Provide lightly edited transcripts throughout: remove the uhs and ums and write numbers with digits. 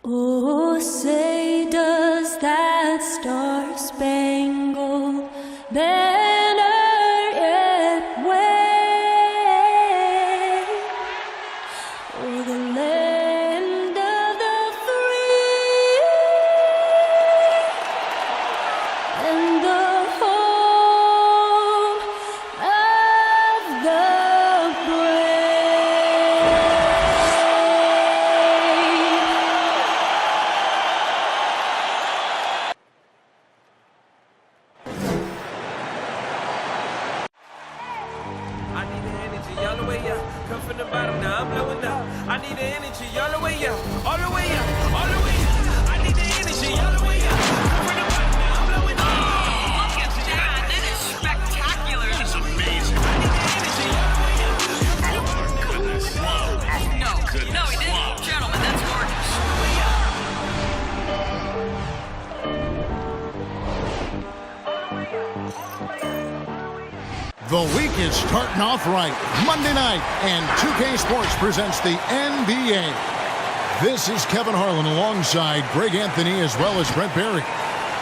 Oh, say does that star-spangled banner yet wave o'er the land of the free and the home of the brave? I need the energy all the way up. Come from the bottom, now I'm blowing up. I need the energy all the way up, all the way up, all the way up. I need the energy all the way up. Come from the bottom, now I'm blowing up. Look at that. That is spectacular. That's amazing. I need the energy all the way up. Oh, my goodness. No, he didn't. Gentlemen, that's gorgeous. The week is starting off right. Monday night, and 2K Sports presents the NBA. This is Kevin Harlan alongside Greg Anthony as well as Brent Barry.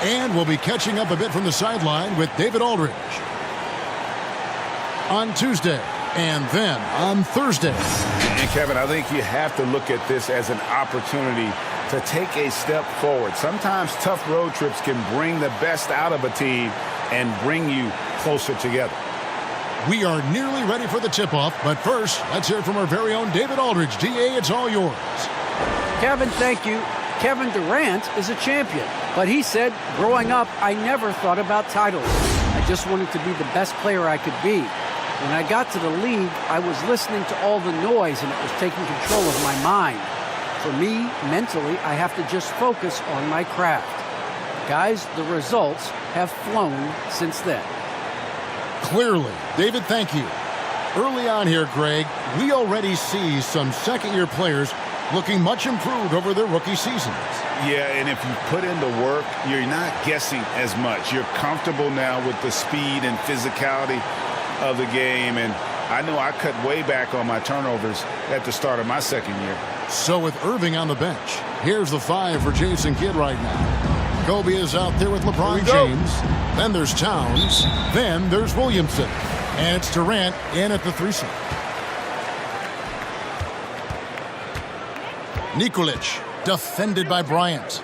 And we'll be catching up a bit from the sideline with David Aldridge on Tuesday and then on Thursday. And Kevin, I think you have to look at this as an opportunity to take a step forward. Sometimes tough road trips can bring the best out of a team and bring you closer together. We are nearly ready for the tip-off, but first, let's hear from our very own David Aldridge. DA, it's all yours. Kevin, thank you. Kevin Durant is a champion, but he said, growing up, I never thought about titles. I just wanted to be the best player I could be. When I got to the league, I was listening to all the noise, and it was taking control of my mind. For me, mentally, I have to just focus on my craft. Guys, the results have flown since then. Clearly. David, thank you. Early on here, Greg, we already see some second-year players looking much improved over their rookie seasons. Yeah, and if you put in the work, you're not guessing as much. You're comfortable now with the speed and physicality of the game, and I know I cut way back on my turnovers at the start of my second year. So with Irving on the bench, here's the 5 for Jason Kidd right now. Kobe is out there with LeBron James. Then there's Towns. Then there's Williamson. And it's Durant in at the 3 slot. Nikolic, defended by Bryant.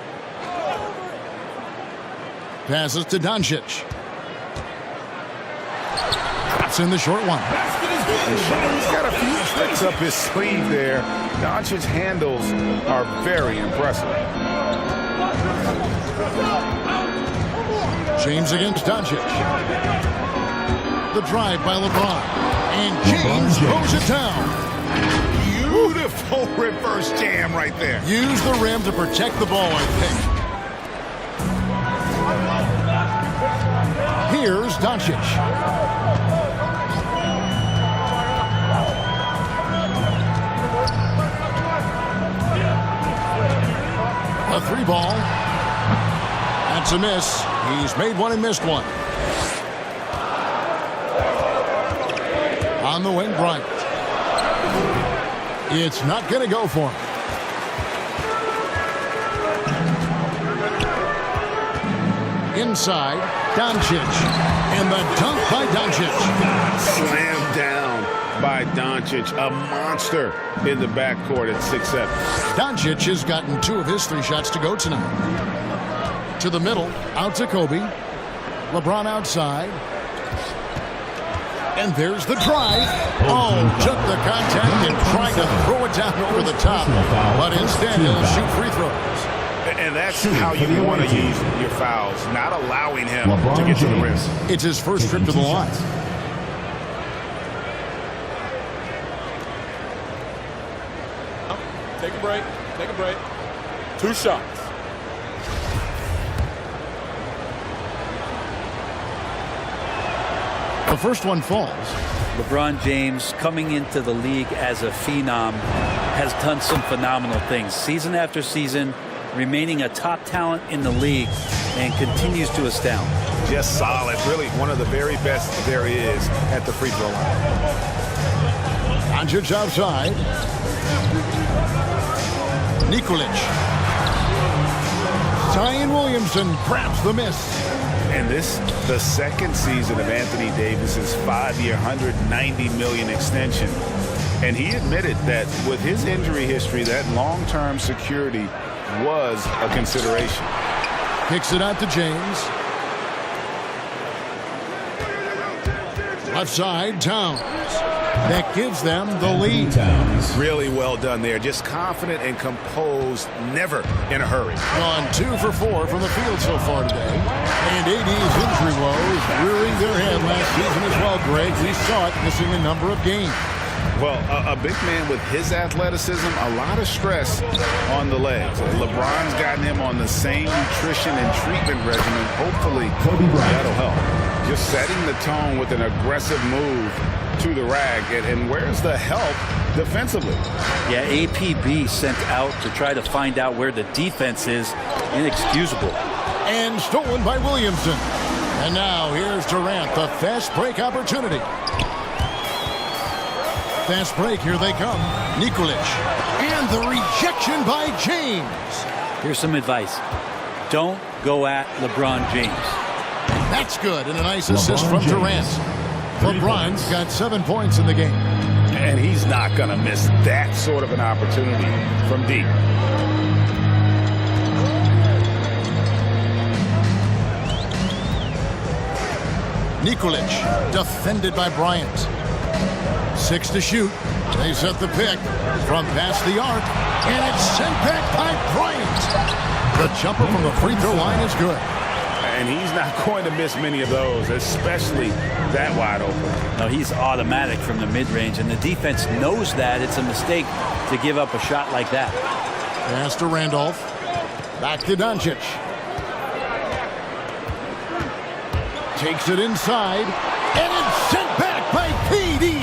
Passes to Doncic. Drops in the short one. He's got a few tricks up his sleeve there. Doncic's handles are very impressive. James against Doncic. The drive by LeBron. And James throws it down. Beautiful reverse jam right there. Use the rim to protect the ball, I think. Here's Doncic. A 3 ball. That's a miss. He's made one and missed one. On the wing, Bryant. It's not going to go for him. Inside, Doncic. And the dunk by Doncic. Slammed down by Doncic. A monster in the backcourt at 6'7". Doncic has gotten 2 of his 3 shots to go tonight. To the middle, out to Kobe. LeBron outside. And there's the drive. Oh, took the contact and tried to throw it down over the top. But instead, he'll shoot free throws. And that's how you want to use your fouls, not allowing him to get to the rim. It's his first trip to the line. Take a break. Take a break. 2 shots. The first one falls. LeBron James, coming into the league as a phenom, has done some phenomenal things. Season after season, remaining a top talent in the league. and continues to astound. Just solid. Really one of the very best there is at the free throw line. Doncic outside. Nikolic. Zion Williamson grabs the miss. And this, the second season of Anthony Davis's 5-year, $190 million extension. And he admitted that with his injury history, that long-term security was a consideration. Kicks it out to James. Left side, Towns. That gives them the lead. Really well done there. Just confident and composed, never in a hurry. Gone 2 for 4 from the field so far today. And AD's injury woes rearing their head last season as well, Greg. We saw it missing a number of games. Well, a big man with his athleticism, a lot of stress on the legs. LeBron's gotten him on the same nutrition and treatment regimen. Hopefully, that'll help. Just setting the tone with an aggressive move to the rag. And where's the help defensively? Yeah, APB sent out to try to find out where the defense is. Inexcusable. And stolen by Williamson. And now here's Durant, the fast break opportunity. Fast break, here they come. Nikolic. And the rejection by James. Here's some advice. Don't go at LeBron James. That's good, and a nice assist from Durant. LeBron's got 7 points in the game. And he's not going to miss that sort of an opportunity from deep. Nikolic, defended by Bryant. 6 to shoot. They set the pick from past the arc, and it's sent back by Bryant. The jumper from the free throw line is good. And he's not going to miss many of those, especially that wide open. No, he's automatic from the mid-range, and the defense knows that. It's a mistake to give up a shot like that. Pass to Randolph. Back to Doncic. Takes it inside, and it's sent back by KD.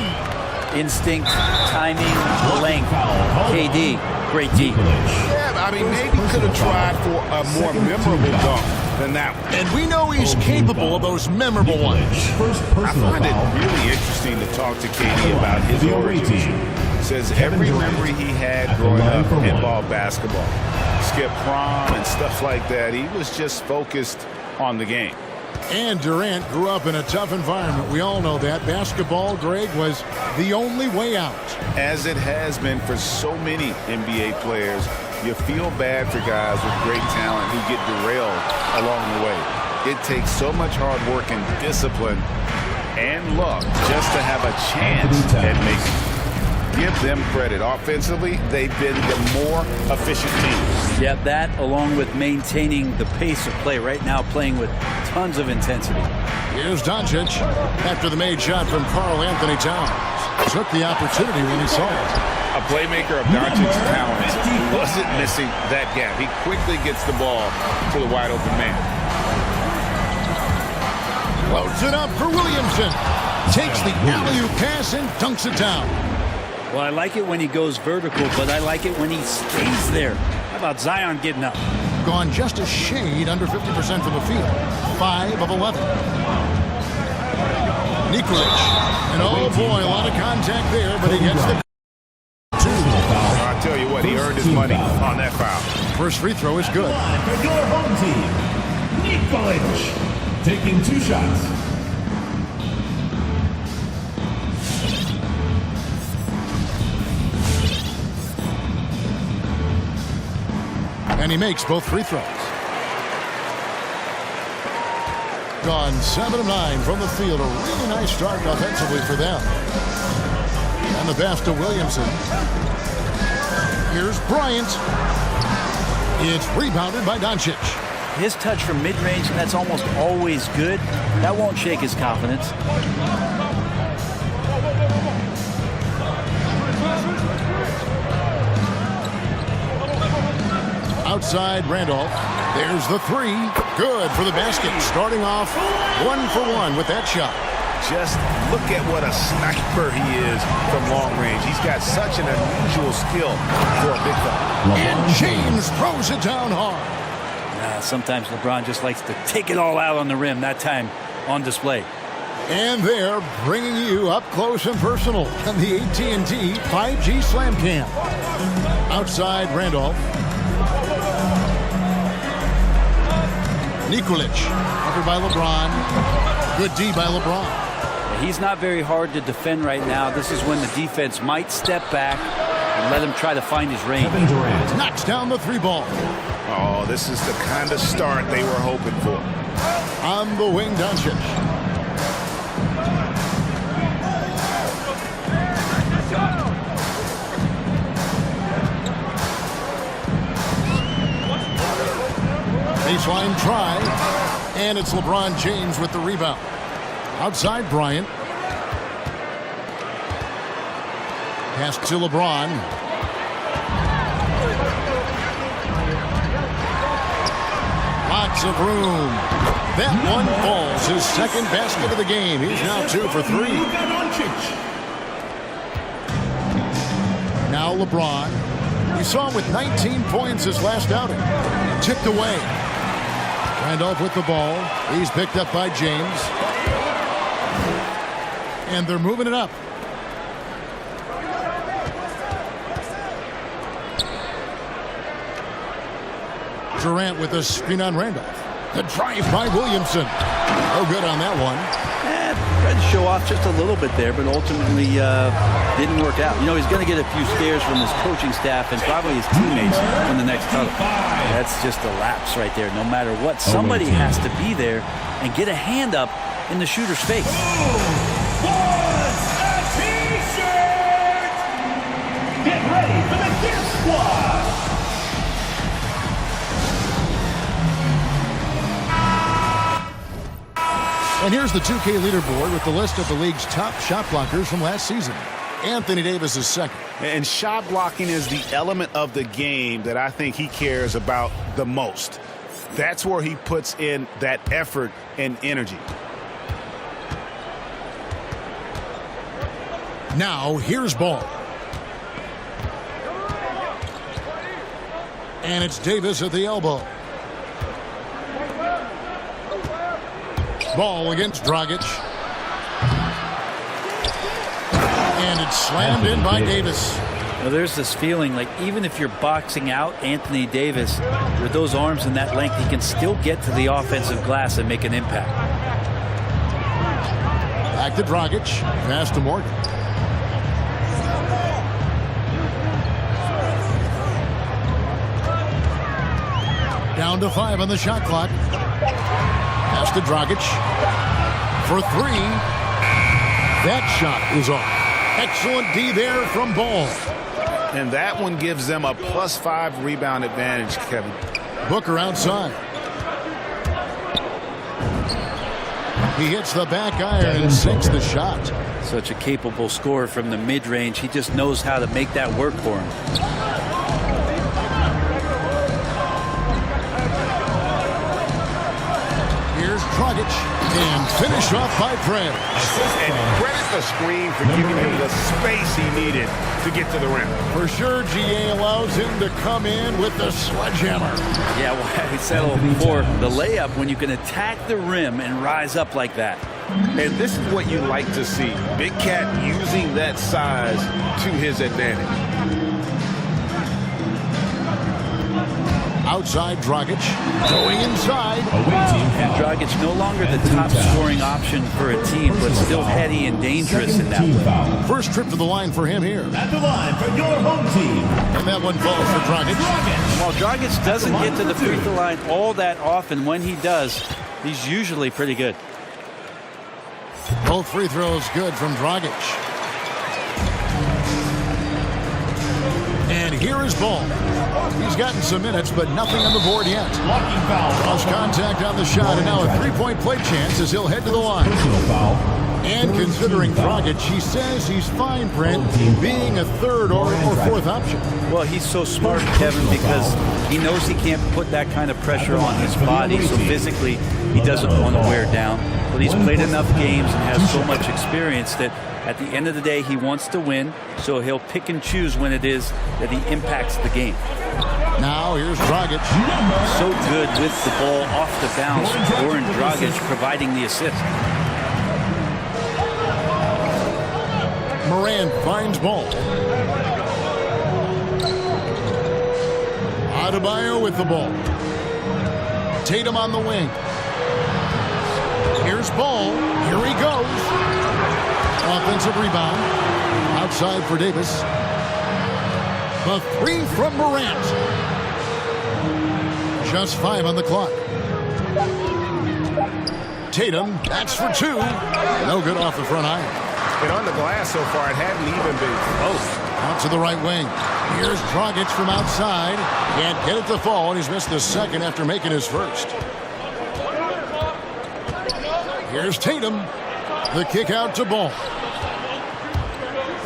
Instinct, timing, length. KD, great D. Yeah, I mean, maybe could have tried for a more memorable dunk than that one. And we know he's capable of those memorable ones. I find it really interesting to talk to KD about his origins. Says every memory he had growing up involved basketball. Skip prom and stuff like that. He was just focused on the game. And Durant grew up in a tough environment. We all know that. Basketball, Greg, was the only way out. As it has been for so many NBA players, you feel bad for guys with great talent who get derailed along the way. It takes so much hard work and discipline and luck just to have a chance at making it. Give them credit. Offensively, they've been the more efficient team. Yeah, that along with maintaining the pace of play right now, playing with tons of intensity. Here's Doncic after the made shot from Karl Anthony Towns. Took the opportunity when he saw it. A playmaker of Doncic's talents, he wasn't missing that gap. He quickly gets the ball to the wide open man. Loads it up for Williamson. Takes the alley-oop pass and dunks it down. Well, I like it when he goes vertical, but I like it when he stays there. How about Zion getting up? Gone just a shade under 50% from the field. 5 of 11. Nikolic. And oh boy, a lot of contact there, but he gets the 2. I'll tell you what, he earned his money on that foul. First free throw is good. For your home team, Nikolic, taking 2 shots. And he makes both free throws. Gone 7 of 9 from the field. A really nice start offensively for them. And the pass to Williamson. Here's Bryant. It's rebounded by Doncic. His touch from mid-range, that's almost always good. That won't shake his confidence. Outside Randolph. There's the 3. Good for the basket. Starting off 1 for 1 with that shot. Just look at what a sniper he is from long range. He's got such an unusual skill for a big fella. And James throws it down hard. Yeah, sometimes LeBron just likes to take it all out on the rim, that time on display. And they're bringing you up close and personal on the AT&T 5G Slam Cam. Outside Randolph. Nikolic, covered by LeBron. Good D by LeBron. He's not very hard to defend right now. This is when the defense might step back and let him try to find his range. Kevin Durant knocks down the 3 ball. Oh, this is the kind of start they were hoping for. On the wing, Doncic. Baseline try, and it's LeBron James with the rebound. Outside Bryant. Pass to LeBron. Lots of room. That one falls. His second basket of the game. He's now 2 for 3. Now LeBron. We saw him with 19 points his last outing. Tipped away. Randolph with the ball. He's picked up by James. And they're moving it up. Durant with a screen on Randolph. The drive by Williamson. No good on that one. Tried to show off just a little bit there, but ultimately didn't work out. You know, he's going to get a few scares from his coaching staff and probably his teammates in the next huddle. That's just a lapse right there. No matter what, somebody has to be there and get a hand up in the shooter's face. Get ready for the Gift Squad. And here's the 2K leaderboard with the list of the league's top shot blockers from last season. Anthony Davis is second. And shot blocking is the element of the game that I think he cares about the most. That's where he puts in that effort and energy. Now here's Ball. And it's Davis at the elbow. Ball against Dragic. And it's slammed in by Davis. Well, there's this feeling like even if you're boxing out Anthony Davis with those arms and that length, he can still get to the offensive glass and make an impact. Back to Dragic. Pass to Morgan. Down to 5 on the shot clock. Pass to Dragic for 3. That shot is off. Excellent D there from Ball. And that one gives them a +5 rebound advantage, Kevin. Booker outside. He hits the back iron and sinks the shot. Such a capable scorer from the mid-range. He just knows how to make that work for him. Here's Dragic, and finish off by Fred. And credit the screen for giving him the space he needed to get to the rim. For sure, GA allows him to come in with the sledgehammer. Yeah, well, we settled before the layup when you can attack the rim and rise up like that. And this is what you like to see. Big Cat using that size to his advantage. Outside Dragic, going inside. And Dragic no longer the top scoring option for a team, but still heady and dangerous in that way. First trip to the line for him here. At the line for your home team. And that one falls for Dragic. While Dragic doesn't get to the free throw line all that often, when he does, he's usually pretty good. Both free throws good from Dragic. And here is Ball. He's gotten some minutes, but nothing on the board yet. Draws contact on the shot, and now a three-point play chance as he'll head to the line. And considering Dragic, he says he's fine, Brent, being a third or fourth option. Well, he's so smart, Kevin, because he knows he can't put that kind of pressure on his body, so physically he doesn't want to wear down. But he's played enough games and has so much experience that at the end of the day, he wants to win, so he'll pick and choose when it is that he impacts the game. Now here's Dragic. So good with the ball off the bounce. Goran Dragic providing the assist. Morant finds ball. Adebayo with the ball. Tatum on the wing. Here's ball. Here he goes. Offensive rebound. Outside for Davis. The three from Morant. Just 5 on the clock. Tatum, that's for 2. No good off the front iron. And on the glass so far, it hadn't even been close. Out to the right wing. Here's Dragic from outside. Can't get it to fall, and he's missed the second after making his first. Here's Tatum. The kick out to Ball.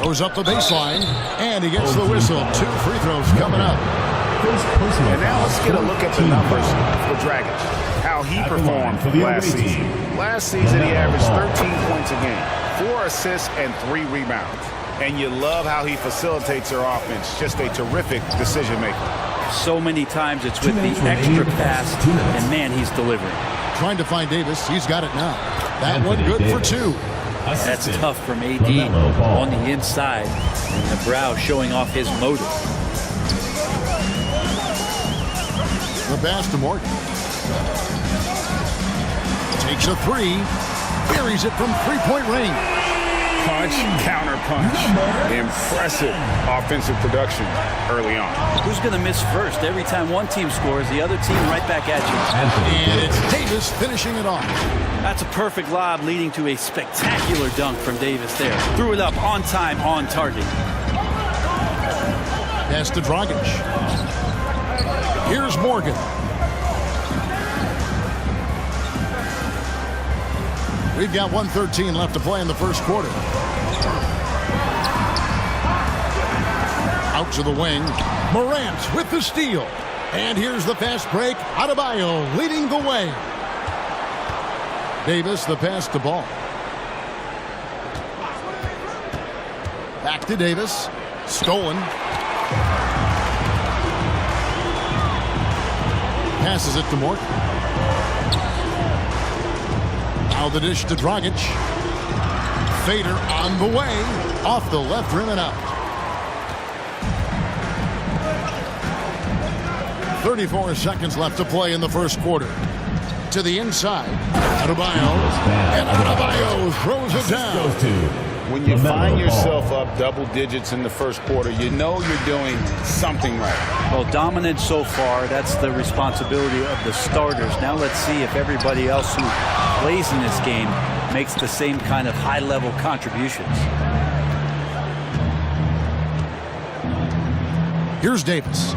Goes up the baseline, and he gets the whistle. 2 free throws coming up. And now let's get a look at the numbers for Dragic. How he performed last season. Last season, he averaged 13 points a game, 4 assists, and 3 rebounds. And you love how he facilitates their offense. Just a terrific decision maker. So many times it's with the extra pass, and man, he's delivering. Trying to find Davis. He's got it now. That one good for 2. That's tough from AD on the inside. And the brow showing off his motive. The pass to Morgan. Takes a 3. Buries it from three-point range. Punch, counter punch. Impressive offensive production early on. Who's going to miss first? Every time one team scores, the other team right back at you. And it's Davis finishing it off. That's a perfect lob leading to a spectacular dunk from Davis there. Threw it up on time, on target. Pass to Dragic. Here's Morgan. We've got 1:13 left to play in the first quarter. Out to the wing. Morant with the steal. And here's the fast break. Adebayo leading the way. Davis, the pass to Ball. Back to Davis. Stolen. Passes it to Morgan. Now the dish to Dragic. Fader on the way. Off the left rim and out. 34 seconds left to play in the first quarter. To the inside. Adebayo. And Adebayo throws it down. When you find yourself up double digits in the first quarter, you know you're doing something right. Well, dominant so far. That's the responsibility of the starters. Now let's see if everybody else who plays in this game makes the same kind of high-level contributions. Here's Davis.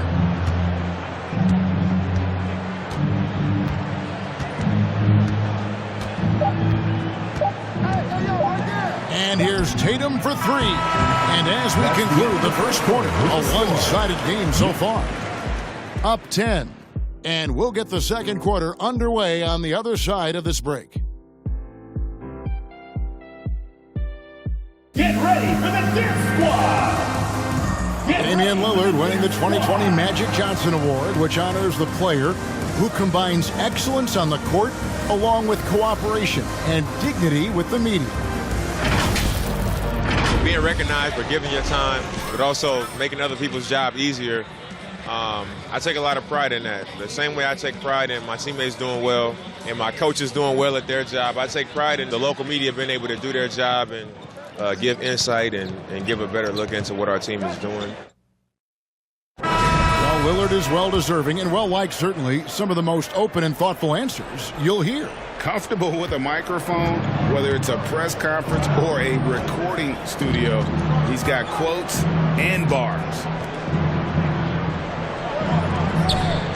And here's Tatum for 3. And as we conclude the first quarter, a one-sided game so far. Up 10. And we'll get the second quarter underway on the other side of this break. Get ready for the Dance Squad! Damian Lillard winning the 2020 Magic Johnson Award, which honors the player who combines excellence on the court along with cooperation and dignity with the media. Being recognized for giving your time, but also making other people's job easier. I take a lot of pride in that. The same way I take pride in my teammates doing well and my coaches doing well at their job, I take pride in the local media being able to do their job and give insight and give a better look into what our team is doing. Well, Lillard is well-deserving and well-liked, certainly. Some of the most open and thoughtful answers you'll hear. Comfortable with a microphone, whether it's a press conference or a recording studio, he's got quotes and bars.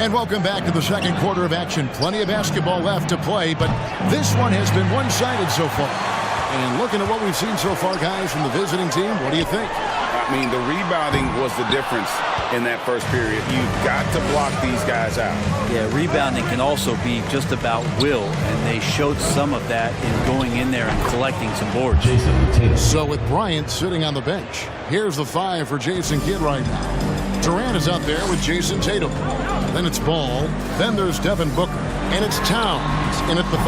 And welcome back to the second quarter of action. Plenty of basketball left to play, but this one has been one-sided so far. And looking at what we've seen so far, guys, from the visiting team, what do you think? I mean, the rebounding was the difference in that first period. You've got to block these guys out. Yeah, rebounding can also be just about will, and they showed some of that in going in there and collecting some boards. So with Bryant sitting on the bench, here's the 5 for Jason Kidd right now. Durant is out there with Jason Tatum. Then it's Ball. Then there's Devin Booker. And it's Towns in at the 5.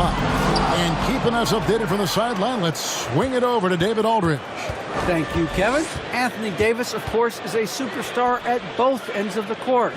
And keeping us updated from the sideline, let's swing it over to David Aldridge. Thank you, Kevin. Anthony Davis, of course, is a superstar at both ends of the court.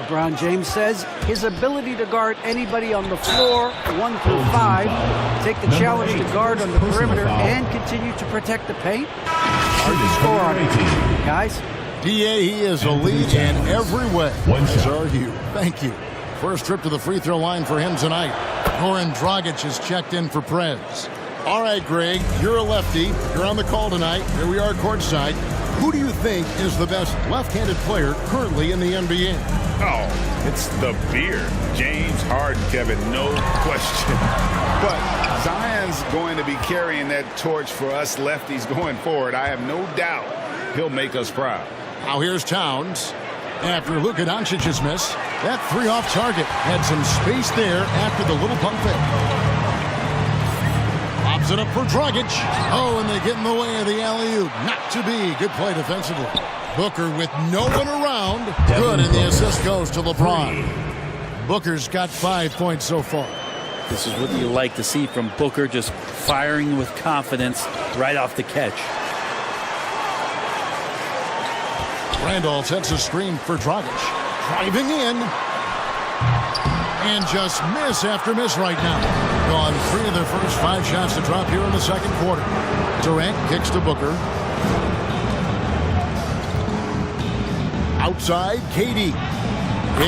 LeBron James says his ability to guard anybody on the floor, 1 through 5, take the challenge to guard on the perimeter, and continue to protect the paint. Hard to score on it. Guys? DA, he is elite in every way. As are you. Thank you. First trip to the free throw line for him tonight. Goran Dragic is checked in for Prez. All right, Greg, you're a lefty. You're on the call tonight. Here we are courtside. Who do you think is the best left-handed player currently in the NBA? Oh, it's the beard. James Harden, Kevin, no question. But Zion's going to be carrying that torch for us lefties going forward. I have no doubt he'll make us proud. Now here's Towns. After Luka Doncic's miss, that 3 off target had some space there after the little pump fake. It up for Dragic. Oh, and they get in the way of the alley-oop. Not to be. Good play defensively. Booker with no one around. Good, and the assist goes to LeBron. Booker's got 5 points so far. This is what you like to see from Booker, just firing with confidence right off the catch. Randolph sets a screen for Dragic. Driving in. And just miss after miss right now. Gone 3 of their first 5 shots to drop here in the second quarter. Durant kicks to Booker. Outside, KD.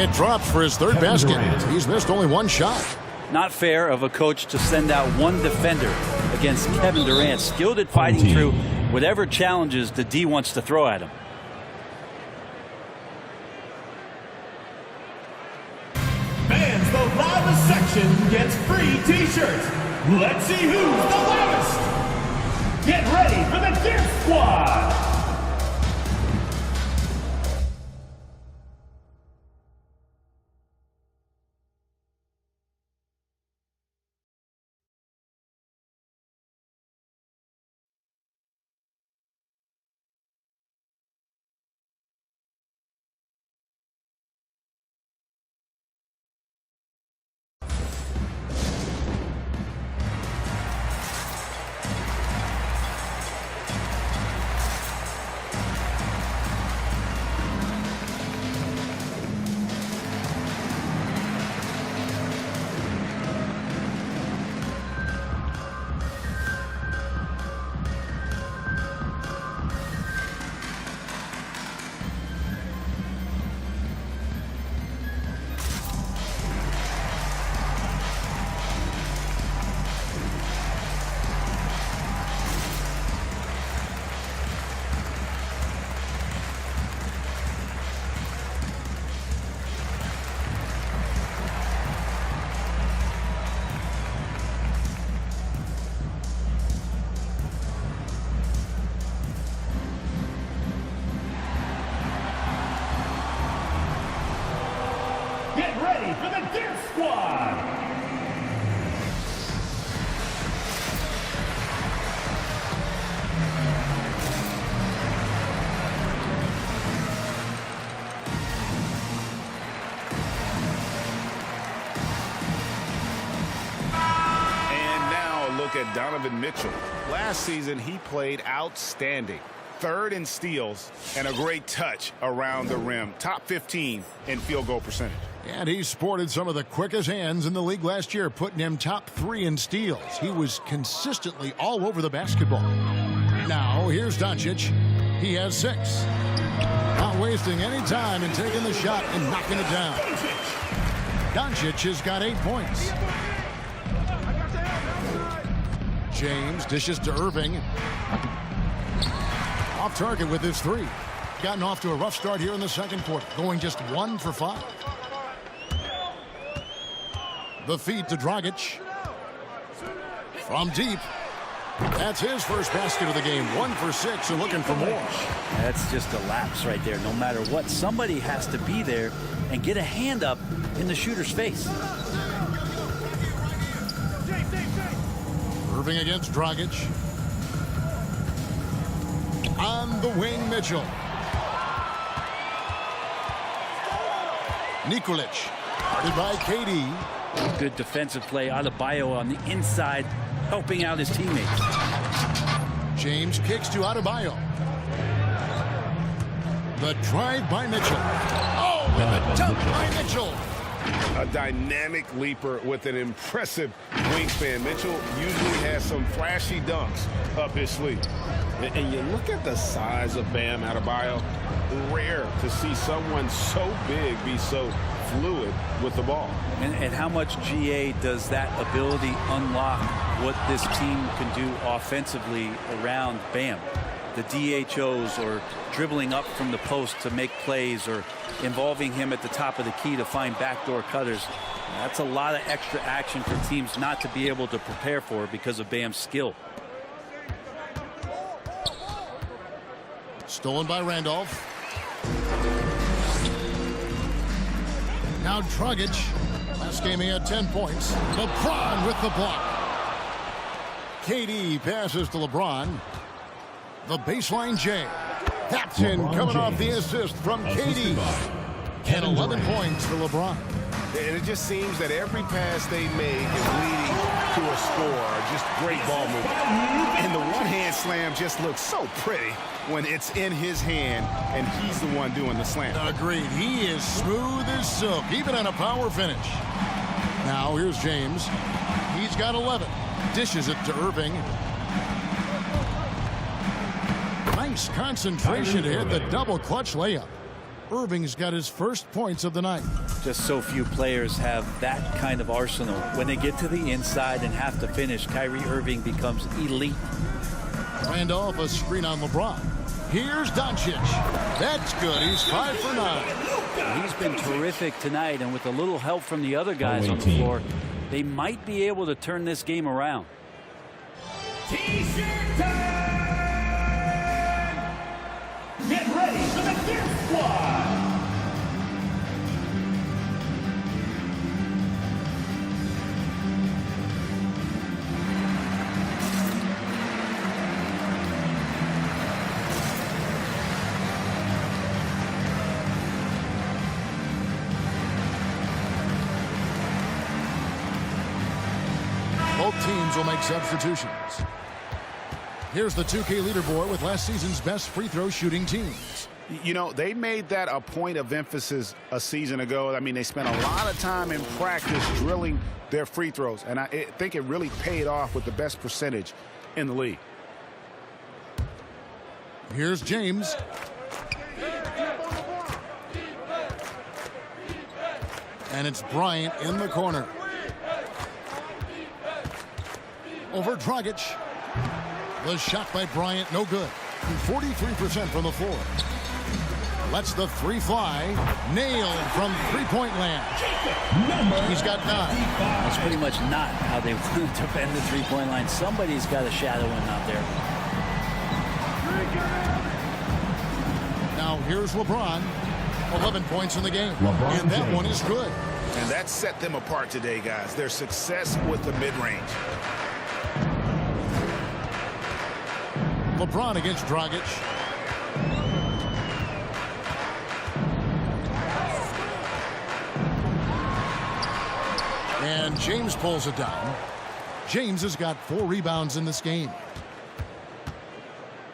It drops for his third basket. He's missed only 1 shot. Not fair of a coach to send out 1 defender against Kevin Durant, skilled at fighting through whatever challenges the D wants to throw at him. Fans, the loudest section gets free t-shirts. Let's see who's the loudest. Get ready for the Dance Squad. Get ready for the Dance Squad! And now a look at Donovan Mitchell. Last season, he played outstanding. 3rd in steals and a great touch around the rim. Top 15 in field goal percentage. And he sported some of the quickest hands in the league last year, putting him top 3 in steals. He was consistently all over the basketball. Now, here's Doncic. He has 6. Not wasting any time in taking the shot and knocking it down. Doncic has got 8 points. James dishes to Irving. Off target with his 3. Gotten off to a rough start here in the second quarter, going just 1 for 5. The feed to Dragic. From deep. That's his first basket of the game. 1 for 6 and looking for more. That's just a lapse right there. No matter what, somebody has to be there and get a hand up in the shooter's face. Irving against Dragic. On the wing, Mitchell. Nikolic. Guarded by KD. Good defensive play. Adebayo on the inside, helping out his teammates. James kicks to Adebayo. The drive by Mitchell. Oh, and the dunk by Mitchell. A dynamic leaper with an impressive wingspan. Mitchell usually has some flashy dunks up his sleeve. And you look at the size of Bam Adebayo. Rare to see someone so big be so fluid with the ball. And how much GA does that ability unlock what this team can do offensively around Bam? The DHOs or dribbling up from the post to make plays or involving him at the top of the key to find backdoor cutters. That's a lot of extra action for teams not to be able to prepare for because of Bam's skill. Stolen by Randolph. Now Dragic. Last game he had 10 points. LeBron with the block. KD passes to LeBron. The baseline J. That's in, coming off the assist from KD. And 11 points for LeBron. And it just seems that every pass they make is leading to a score. Just great ball movement. And the one-hand slam just looks so pretty when it's in his hand and he's the one doing the slam. Agreed. He is smooth as silk, even on a power finish. Now here's James. He's got 11. Dishes it to Irving. Nice concentration to hit the double clutch layup. Irving's got his first points of the night. Just so few players have that kind of arsenal. When they get to the inside and have to finish, Kyrie Irving becomes elite. Randolph, a screen on LeBron. Here's Doncic. That's good. He's 5 for 9. He's been terrific tonight, and with a little help from the other guys on the floor, they might be able to turn this game around. T-shirt time! Get ready for the gift squad! Both teams will make substitutions. Here's the 2K leaderboard with last season's best free throw shooting teams. You know, they made that a point of emphasis a season ago. I mean, they spent a lot of time in practice drilling their free throws, and I think it really paid off with the best percentage in the league. Here's James. And it's Bryant in the corner. Over Dragic. The shot by Bryant, no good. 43% from the floor. Lets the three fly. Nailed from three-point land. He's got 9. That's pretty much not how they want to defend the three-point line. Somebody's got to shadow him out there. Now here's LeBron. 11 points in the game. And that one is good. And that set them apart today, guys. Their success with the mid-range. LeBron against Dragic. And James pulls it down. James has got 4 rebounds in this game.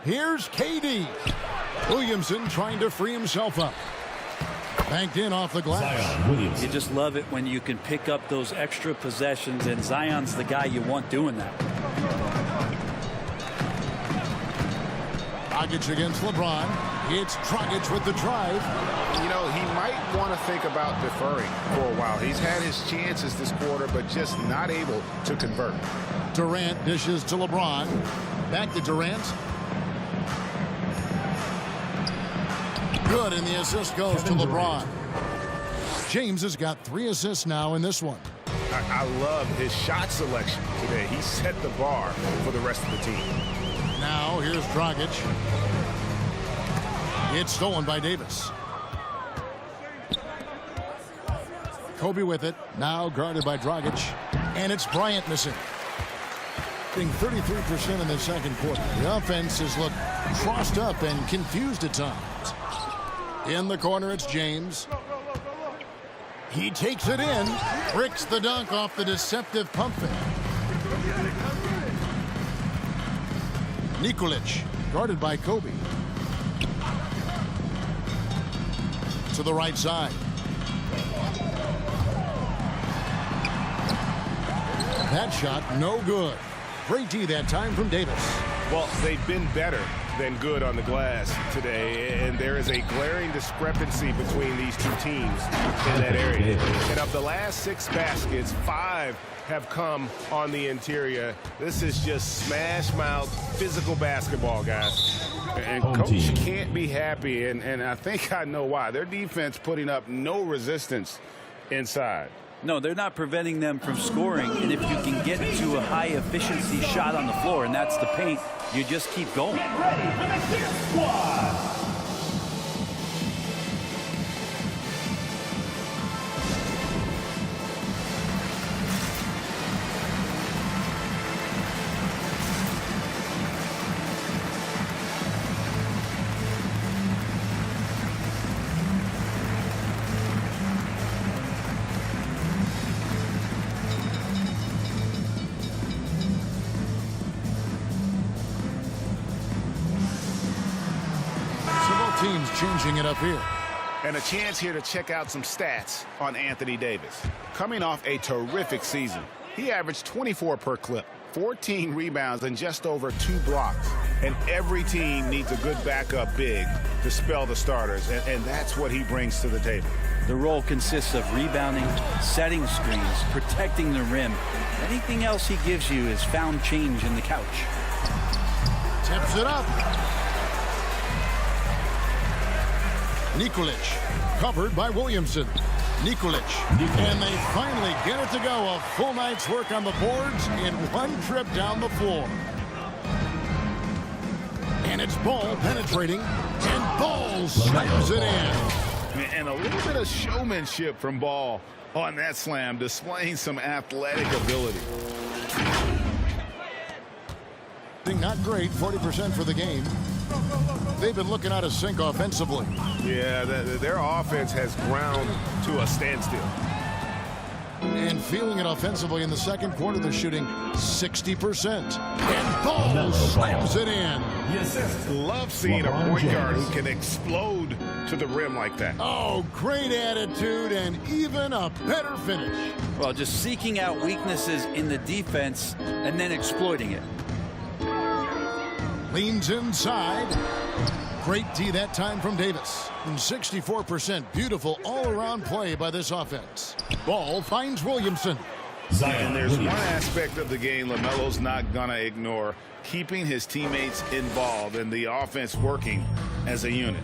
Here's KD. Williamson trying to free himself up. Banked in off the glass. You just love it when you can pick up those extra possessions, and Zion's the guy you want doing that. Dragic against LeBron. It's Dragic with the drive. You know, he might want to think about deferring for a while. He's had his chances this quarter, but just not able to convert. Durant dishes to LeBron. Back to Durant. Good, and the assist goes to LeBron. James has got 3 assists now in this one. I love his shot selection today. He set the bar for the rest of the team. Now here's Dragic. It's stolen by Davis. Kobe with it. Now guarded by Dragic. And it's Bryant missing. Being 33% in the second quarter. The offense has looked crossed up and confused at times. In the corner, it's James. He takes it in. Bricks the dunk off the deceptive pump fake. Nikolic, guarded by Kobe. To the right side. That shot, no good. Great D that time from Davis. Well, they've been better than good on the glass today, and there is a glaring discrepancy between these two teams in that area. And of the last 6 baskets, 5 have come on the interior. This is just smash-mouth physical basketball, guys. And Coach can't be happy, and I think I know why. Their defense putting up no resistance inside. No, they're not preventing them from scoring, and if you can get to a high-efficiency shot on the floor, and that's the paint, you just keep going. Get ready for the Gear Squad. Teams changing it up here. And a chance here to check out some stats on Anthony Davis. Coming off a terrific season, he averaged 24 per clip, 14 rebounds, and just over 2 blocks. And every team needs a good backup big to spell the starters, and that's what he brings to the table. The role consists of rebounding, setting screens, protecting the rim. Anything else he gives you is found change in the couch. Tips it up. Nikolic, covered by Williamson. Nikolic, and they finally get it to go. A full night's work on the boards in one trip down the floor. And it's Ball penetrating, and Ball slams it in. And a little bit of showmanship from Ball on that slam, displaying some athletic ability. Not great, 40% for the game. They've been looking out of sync offensively. Yeah, their offense has ground to a standstill. And feeling it offensively in the second quarter, they're shooting 60%. And Ball slams it in. Love seeing a point guard who can explode to the rim like that. Oh, great attitude and even a better finish. Well, just seeking out weaknesses in the defense and then exploiting it. Leans inside. Great D that time from Davis. And 64%. Beautiful all-around play by this offense. Ball finds Williamson. And there's one aspect of the game LaMelo's not going to ignore. Keeping his teammates involved and the offense working as a unit.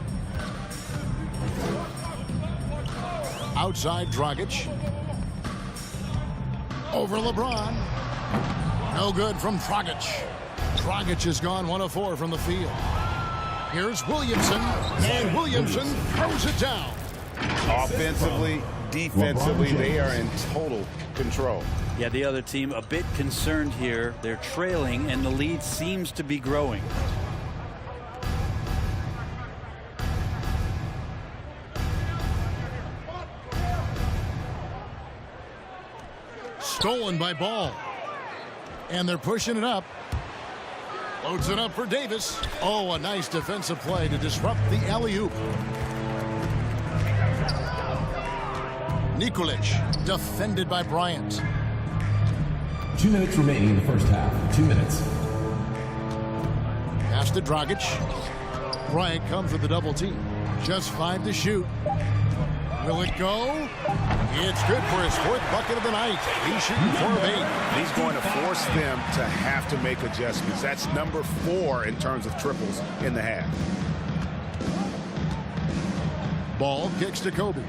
Outside Dragic. Over LeBron. No good from Dragic. Dragic has gone 1 of 4 from the field. Here's Williamson, and Williamson throws it down. Offensively, defensively, they are in total control. Yeah, the other team a bit concerned here. They're trailing, and the lead seems to be growing. Stolen by Ball. And they're pushing it up. Loads it up for Davis. Oh, a nice defensive play to disrupt the alley-oop. Nikolic, defended by Bryant. 2 minutes remaining in the first half. 2 minutes. Pass to Dragic. Bryant comes with the double team. Just 5 to shoot. Will it go? It's good for his 4th bucket of the night. He's shooting 4 of 8. He's going to force them to have to make adjustments. That's number 4 in terms of triples in the half. Ball kicks to Kobe.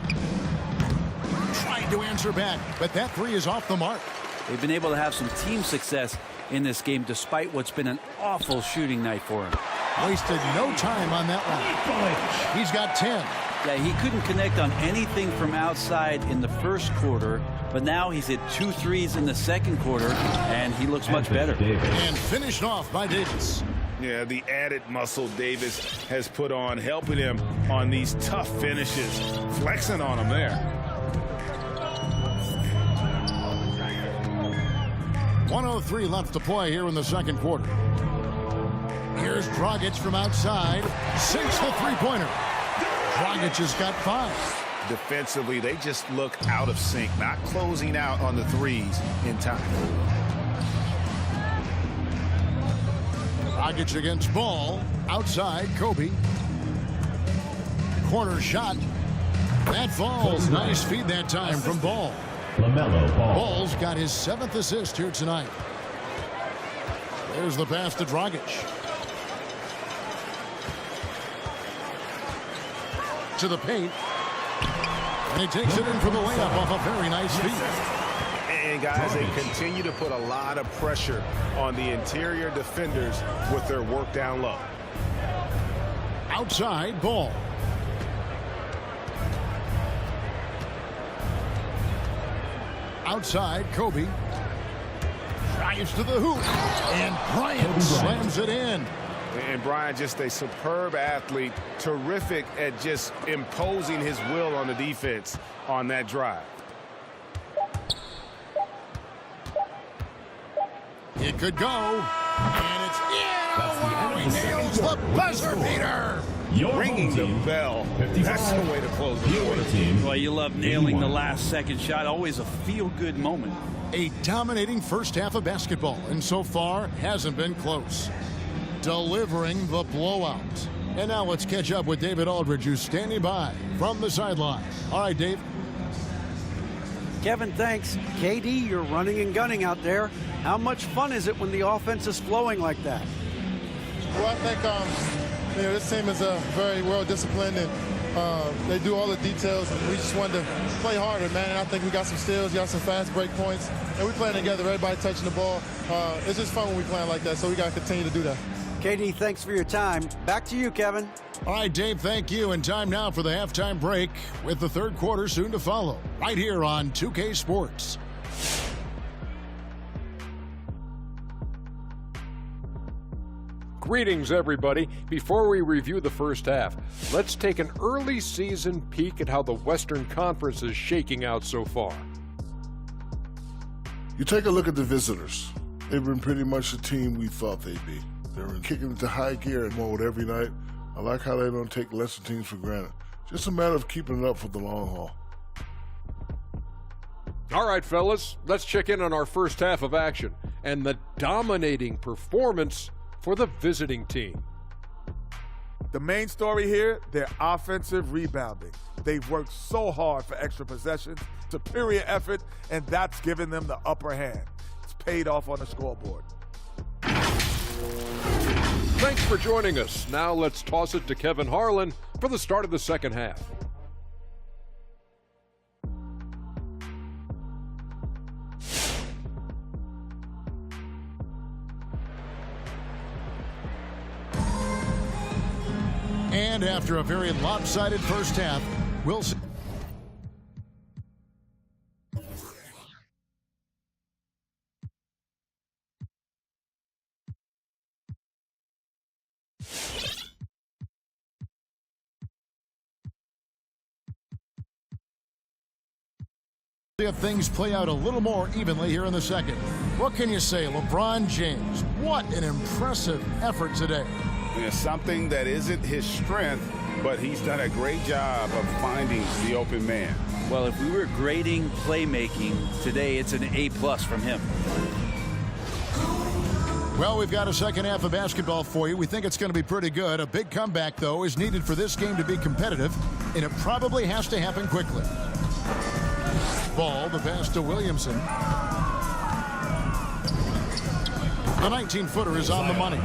Trying to answer back, but that 3 is off the mark. They've been able to have some team success in this game despite what's been an awful shooting night for him. Wasted no time on that one. He's got 10. Yeah, he couldn't connect on anything from outside in the first quarter, but now he's hit 2 threes in the second quarter, and he looks much better. And finished off by Davis. Yeah, the added muscle Davis has put on, helping him on these tough finishes, flexing on him there. 1:03 left to play here in the second quarter. Here's Dragic from outside. Sinks the three-pointer. Dragic has got 5. Defensively, they just look out of sync, not closing out on the threes in time. Dragic against Ball. Outside, Kobe. Corner shot. That falls. Nice feed that time from Ball. LaMelo Ball. Ball's got his 7th assist here tonight. There's the pass to Dragic. To the paint. And he takes it in for the layup off a very nice feed. And guys, they continue to put a lot of pressure on the interior defenders with their work down low. Outside, Ball. Outside, Kobe. Drives to the hoop. And Bryant slams it in. And Bryant, just a superb athlete, terrific at just imposing his will on the defense on that drive. It could go. And it's in. Wow, he nails the buzzer beater. Ringing the bell. That's the way to close the quarter. Well, you love nailing the last second shot. Always a feel-good moment. A dominating first half of basketball, and so far hasn't been close. Delivering the blowout. And now let's catch up with David Aldridge, who's standing by from the sideline. All right, Dave. Kevin, thanks. KD, you're running and gunning out there. How much fun is it when the offense is flowing like that? Well, I think this team is very well disciplined, and they do all the details. And we just wanted to play harder, man. And I think we got some steals, got some fast break points, and we playing together. Everybody touching the ball. It's just fun when we playing like that. So we got to continue to do that. KD, thanks for your time. Back to you, Kevin. All right, Dave, thank you. And time now for the halftime break with the third quarter soon to follow right here on 2K Sports. Greetings, everybody. Before we review the first half, let's take an early season peek at how the Western Conference is shaking out so far. You take a look at the visitors. They've been pretty much the team we thought they'd be. They're kicking into high gear and mode every night. I like how they don't take lesser teams for granted. Just a matter of keeping it up for the long haul. All right, fellas, let's check in on our first half of action and the dominating performance for the visiting team. The main story here, their offensive rebounding. They've worked so hard for extra possessions, superior effort, and that's given them the upper hand. It's paid off on the scoreboard. Thanks for joining us. Now let's toss it to Kevin Harlan for the start of the second half. And after a very lopsided first half, we'll see. If things play out a little more evenly here in the second. What can you say, LeBron James? What an impressive effort today. It's something that isn't his strength, but he's done a great job of finding the open man. Well, if we were grading playmaking today, it's an A+ from him. Well, we've got a second half of basketball for you. We think it's going to be pretty good. A big comeback, though, is needed for this game to be competitive, and it probably has to happen quickly. Ball, the pass to Williamson. The 19-footer is on the money.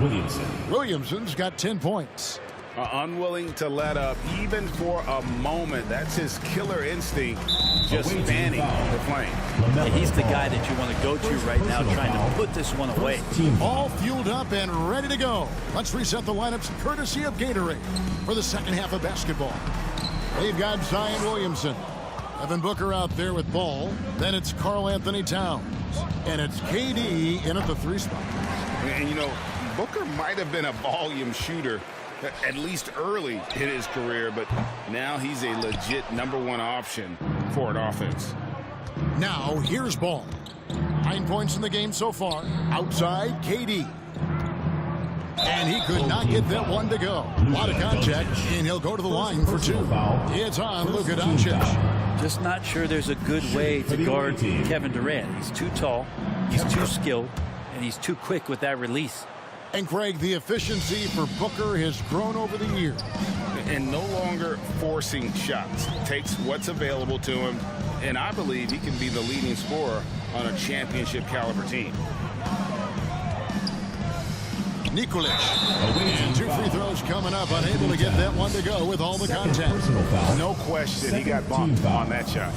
Williamson's got 10 points. Unwilling to let up even for a moment. That's his killer instinct, just fanning the flame. Yeah, he's the guy that you want to go to right now, trying to put this one away. All fueled up and ready to go. Let's reset the lineups courtesy of Gatorade for the second half of basketball. They've got Zion Williamson. Evan Booker out there with Ball. Then it's Karl Anthony Towns. And it's KD in at the 3 spot. And, you know, Booker might have been a volume shooter, at least early in his career, but now he's a legit #1 option for an offense. Now, here's Ball. 9 points in the game so far. Outside, KD. And he could not get that one to go. A lot of contact, and he'll go to the line for 2. It's on Luka Doncic. Just not sure there's a good way to guard Kevin Durant. He's too tall, he's too skilled, and he's too quick with that release. And Craig, the efficiency for Booker has grown over the years. And no longer forcing shots. Takes what's available to him, and I believe he can be the leading scorer on a championship caliber team. Nikolic. And 2 free throws coming up, unable to get that one to go with all the contact. No question, he got bumped on that shot.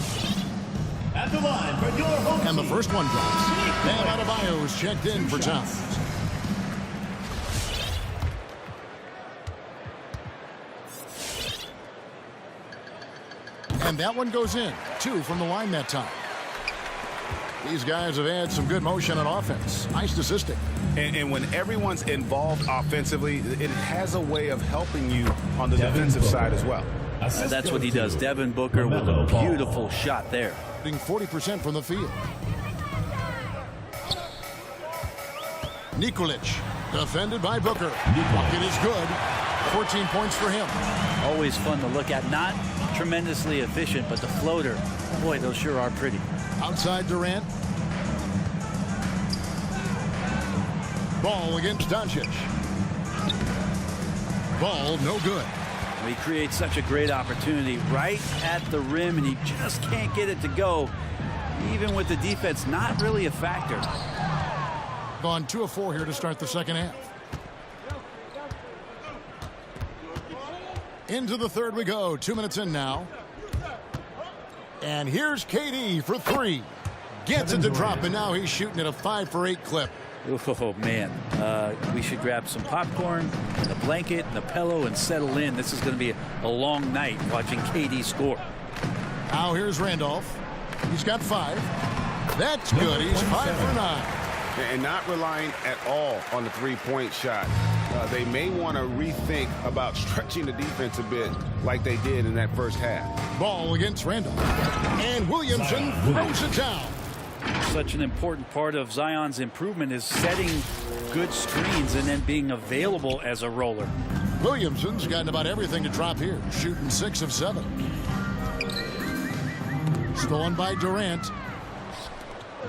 At the line for your home And the first one drops. Bam Adebayo is checked in for time. And that one goes in. 2 from the line that time. These guys have had some good motion on offense. Nice assisting. And when everyone's involved offensively, it has a way of helping you on the defensive side as well. That's what he does. Devin Booker with a beautiful shot there. 40% from the field. Nikolic, defended by Booker. Bucket is good. 14 points for him. Always fun to look at. Not tremendously efficient, but the floater, boy, those sure are pretty. Outside Durant. Ball against Doncic. Ball no good. He creates such a great opportunity right at the rim, and he just can't get it to go. Even with the defense not really a factor. Gone 2 of 4 here to start the second half. Into the third we go. 2 minutes in now. And here's KD for 3. Gets it to drop, and now he's shooting at a 5 for 8 clip. Oh, man. We should grab some popcorn, and a blanket, and a pillow, and settle in. This is going to be a long night watching KD score. Now here's Randolph. He's got 5. That's good. He's 5 for 9. And not relying at all on the three-point shot. They may want to rethink about stretching the defense a bit like they did in that first half. Ball against Randolph. And Williamson throws it down. Such an important part of Zion's improvement is setting good screens and then being available as a roller. Williamson's gotten about everything to drop here, shooting 6 of 7. Stolen by Durant.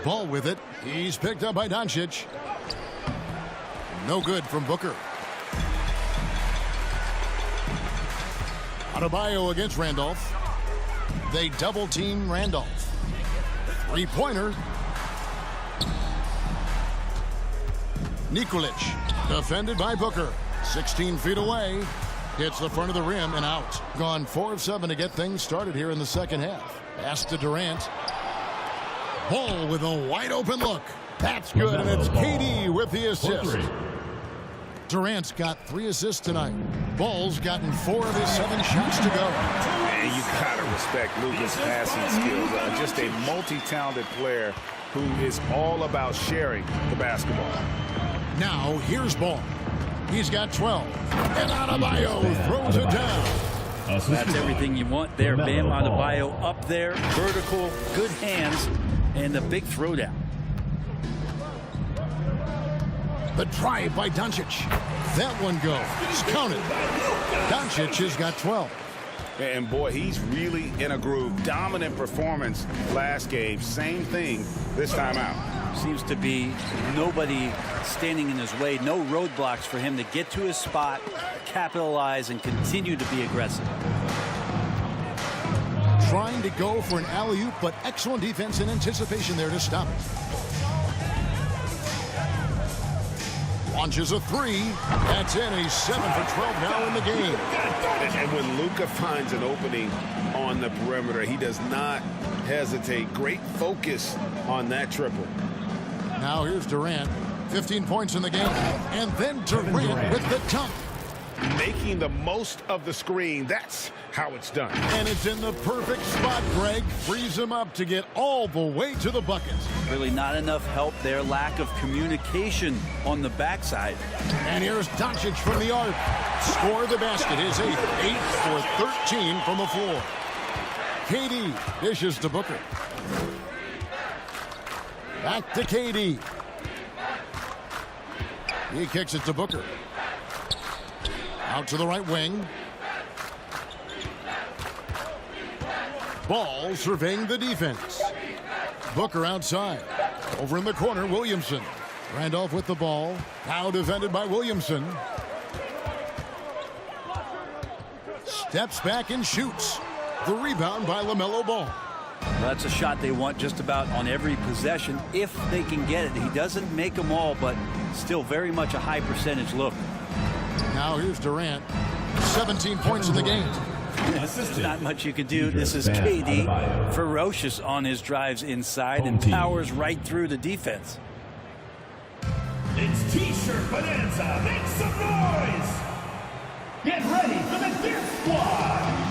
Ball with it. He's picked up by Doncic. No good from Booker. Adebayo against Randolph. They double team Randolph. 3-pointer. Nikolic, defended by Booker. 16 feet away. Hits the front of the rim and out. Gone 4 of 7 to get things started here in the second half. Pass to Durant. Ball with a wide open look. That's good, and it's KD with the assist. Durant's got 3 assists tonight. Ball's gotten 4 of his 7 shots to go. And you gotta respect Luka's passing skills. Just a multi-talented player who is all about sharing the basketball. Now here's Ball. He's got 12. And Adebayo throws it down. That's everything you want there. Bam Adebayo up there, vertical, good hands, and a big throwdown. The drive by Doncic. That one goes. Counted. Doncic has got 12. And boy, he's really in a groove. Dominant performance last game. Same thing this time out. Seems to be nobody standing in his way. No roadblocks for him to get to his spot, capitalize, and continue to be aggressive. Trying to go for an alley-oop, but excellent defense and anticipation there to stop it. Launches a 3. That's in. He's 7 for 12 now in the game. And when Luka finds an opening on the perimeter, he does not hesitate. Great focus on that triple. Now here's Durant. 15 points in the game. And then Durant with the dunk. Making the most of the screen. That's how it's done. And it's in the perfect spot, Greg. Frees him up to get all the way to the bucket. Really not enough help there. Lack of communication on the backside. And here's Doncic from the arc. Score the basket. His 8 for 13 from the floor. KD dishes to Booker. Back to KD. He kicks it to Booker. Out to the right wing. Ball surveying the defense. Booker outside. Over in the corner, Williamson. Randolph with the ball. Now defended by Williamson. Steps back and shoots. The rebound by LaMelo Ball. Well, that's a shot they want just about on every possession if they can get it. He doesn't make them all, but still very much a high percentage look. Now here's Durant. 17 points in the game. There's not much you can do. This is KD, ferocious on his drives inside and powers right through the defense. It's T-shirt Bonanza. Make some noise. Get ready for the Gift Squad.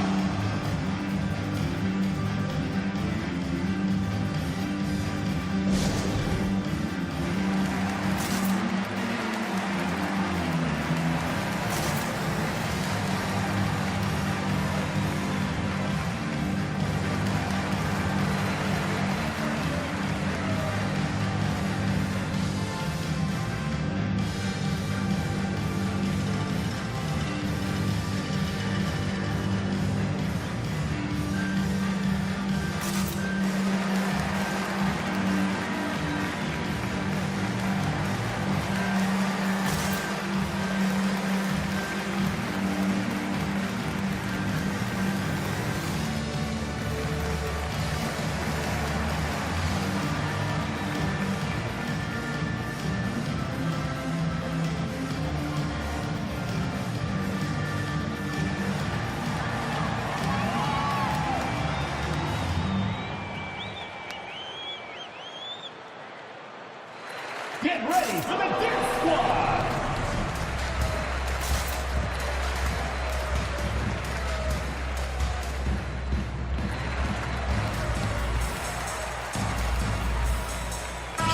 Get ready for the Gift Squad!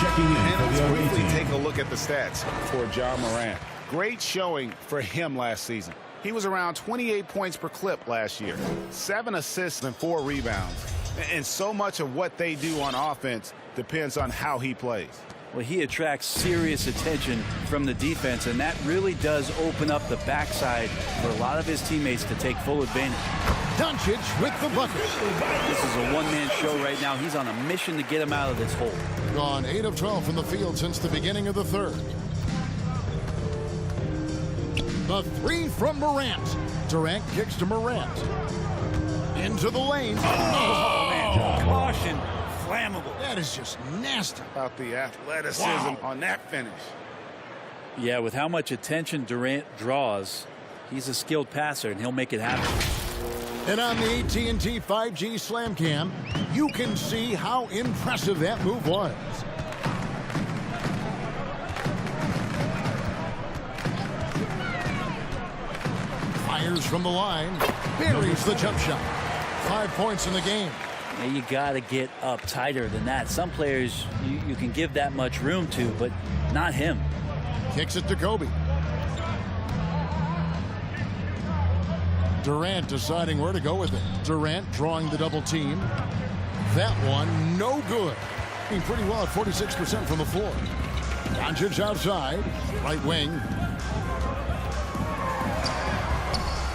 Checking in. And let's briefly take a look at the stats for Ja Morant. Great showing for him last season. He was around 28 points per clip last year, 7 assists and 4 rebounds. And so much of what they do on offense depends on how he plays. Well, he attracts serious attention from the defense, and that really does open up the backside for a lot of his teammates to take full advantage. Doncic with the bucket. This is a one-man show right now. He's on a mission to get him out of this hole. Gone 8 of 12 from the field since the beginning of the third. The three from Morant. Durant kicks to Morant. Into the lane. Oh man, caution. Flammable. That is just nasty. About the athleticism on that finish. Yeah, with how much attention Durant draws, he's a skilled passer, and he'll make it happen. And on the AT&T 5G Slam Cam, you can see how impressive that move was. Fires from the line. Buries the jump shot. 5 points in the game. Now you got to get up tighter than that. Some players you can give that much room to, but not him. Kicks it to Kobe. Durant deciding where to go with it. Durant drawing the double team. That one, no good. Being pretty well at 46% from the floor. Doncic outside. Right wing.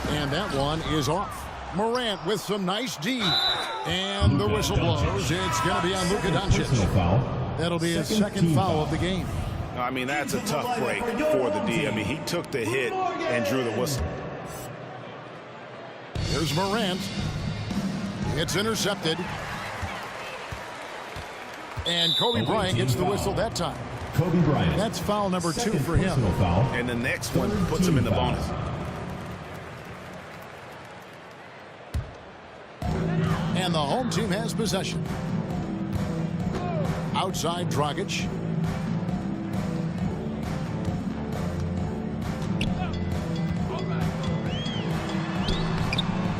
And that one is off. Morant with some nice D. And the whistle blows. It's going to be on Luka Doncic. That'll be his second foul of the game. I mean, that's a tough break for the D. I mean, he took the hit and drew the whistle. Here's Morant. It's intercepted. And Kobe Bryant gets the whistle that time. Kobe Bryant. That's foul number 2 for him. And the next one puts him in the bonus. And the home team has possession. Outside Dragic.